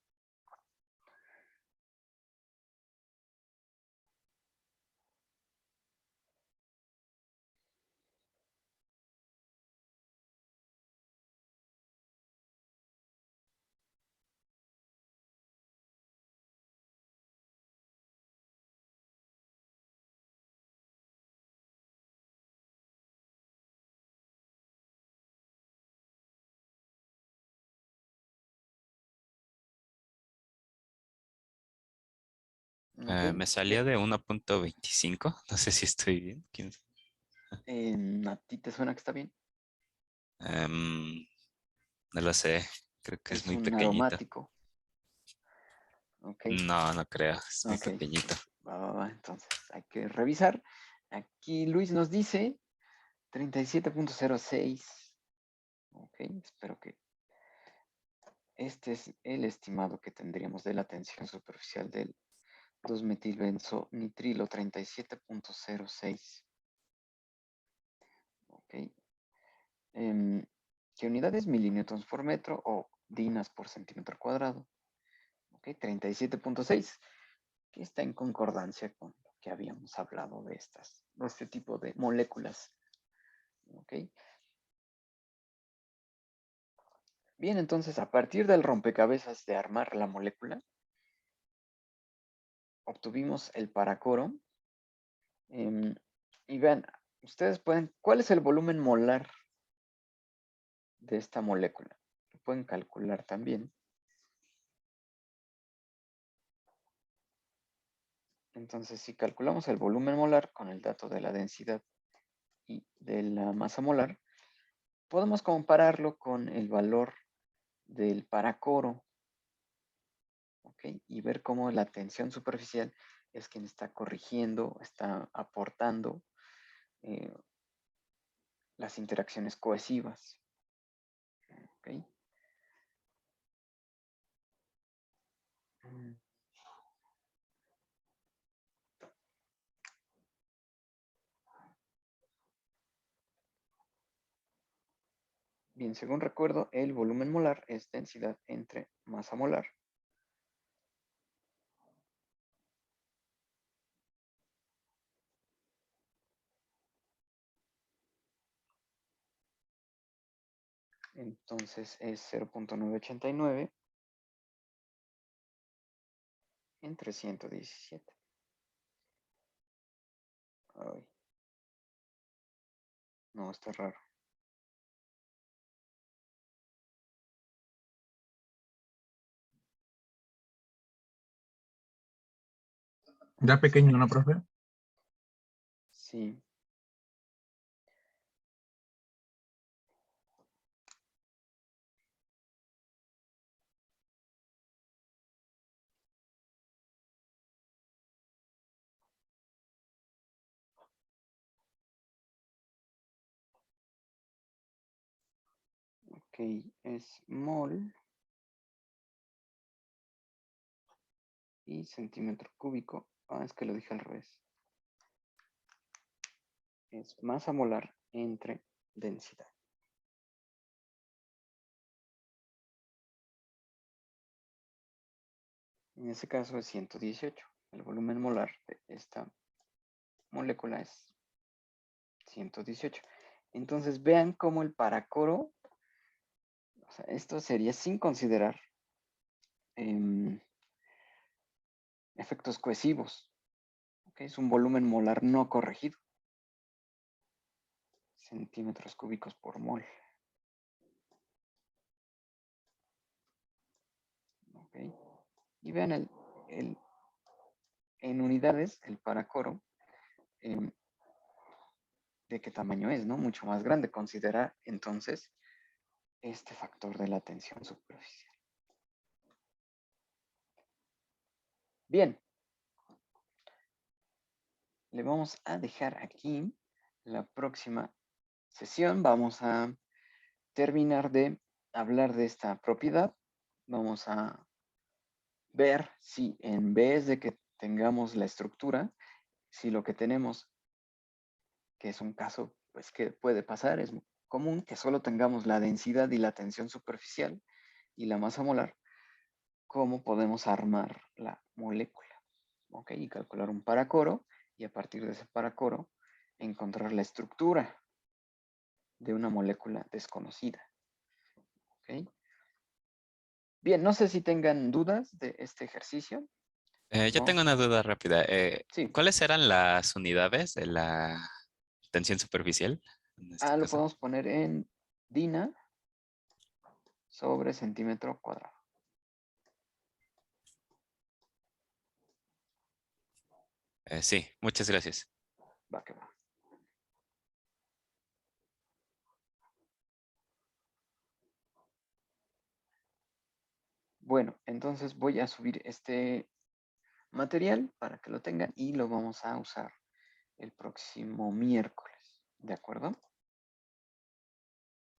Okay. Me salió de 1.25. No sé si estoy bien. ¿A ti te suena que está bien? No lo sé. Creo que es muy un pequeñito. aromático. Okay. No, no creo. Es muy pequeñito. Va. Entonces hay que revisar. Aquí Luis nos dice 37.06. Ok, espero que este es el estimado que tendríamos de la tensión superficial del 2-metilbenzonitrilo, 37.06. Ok. ¿Qué unidad es? Milínewtons por metro o dinas por centímetro cuadrado. Ok, 37.6, que está en concordancia con lo que habíamos hablado de este tipo de moléculas. Ok. Bien, entonces a partir del rompecabezas de armar la molécula, obtuvimos el paracoro. Y vean, ustedes pueden, ¿cuál es el volumen molar de esta molécula? Lo pueden calcular también. Entonces, si calculamos el volumen molar con el dato de la densidad y de la masa molar, podemos compararlo con el valor del paracoro, ¿ok? Y ver cómo la tensión superficial es quien está corrigiendo, está aportando las interacciones cohesivas, ¿ok? Bien, según recuerdo, el volumen molar es densidad entre masa molar. Entonces es 0.989 entre 117. Ay. No, está raro. Ya pequeño, ¿no, profe? Sí. Ok, es mol y centímetro cúbico. Ah, es que lo dije al revés. Es masa molar entre densidad. En ese caso es 118. El volumen molar de esta molécula es 118. Entonces vean cómo el paracoro, o sea, esto sería sin considerar efectos cohesivos. Okay, es un volumen molar no corregido. Centímetros cúbicos por mol. Okay. Y vean en unidades, el paracoro, de qué tamaño es, ¿no? Mucho más grande. Considera entonces este factor de la tensión superficial. Bien. Le vamos a dejar aquí. La próxima sesión vamos a terminar de hablar de esta propiedad. Vamos a ver si en vez de que tengamos la estructura, si lo que tenemos, que es un caso pues que puede pasar, es común que solo tengamos la densidad y la tensión superficial y la masa molar, cómo podemos armar la molécula. ¿Ok? Y calcular un paracoro y a partir de ese paracoro encontrar la estructura de una molécula desconocida. ¿Ok? Bien, no sé si tengan dudas de este ejercicio. Yo tengo Vamos una a... duda rápida. Sí. ¿Cuáles eran las unidades de la tensión superficial en este Lo caso? podemos poner en Dina sobre centímetro cuadrado. Sí, muchas gracias. Va que va. Bueno, entonces voy a subir este material para que lo tengan y lo vamos a usar el próximo miércoles. ¿De acuerdo?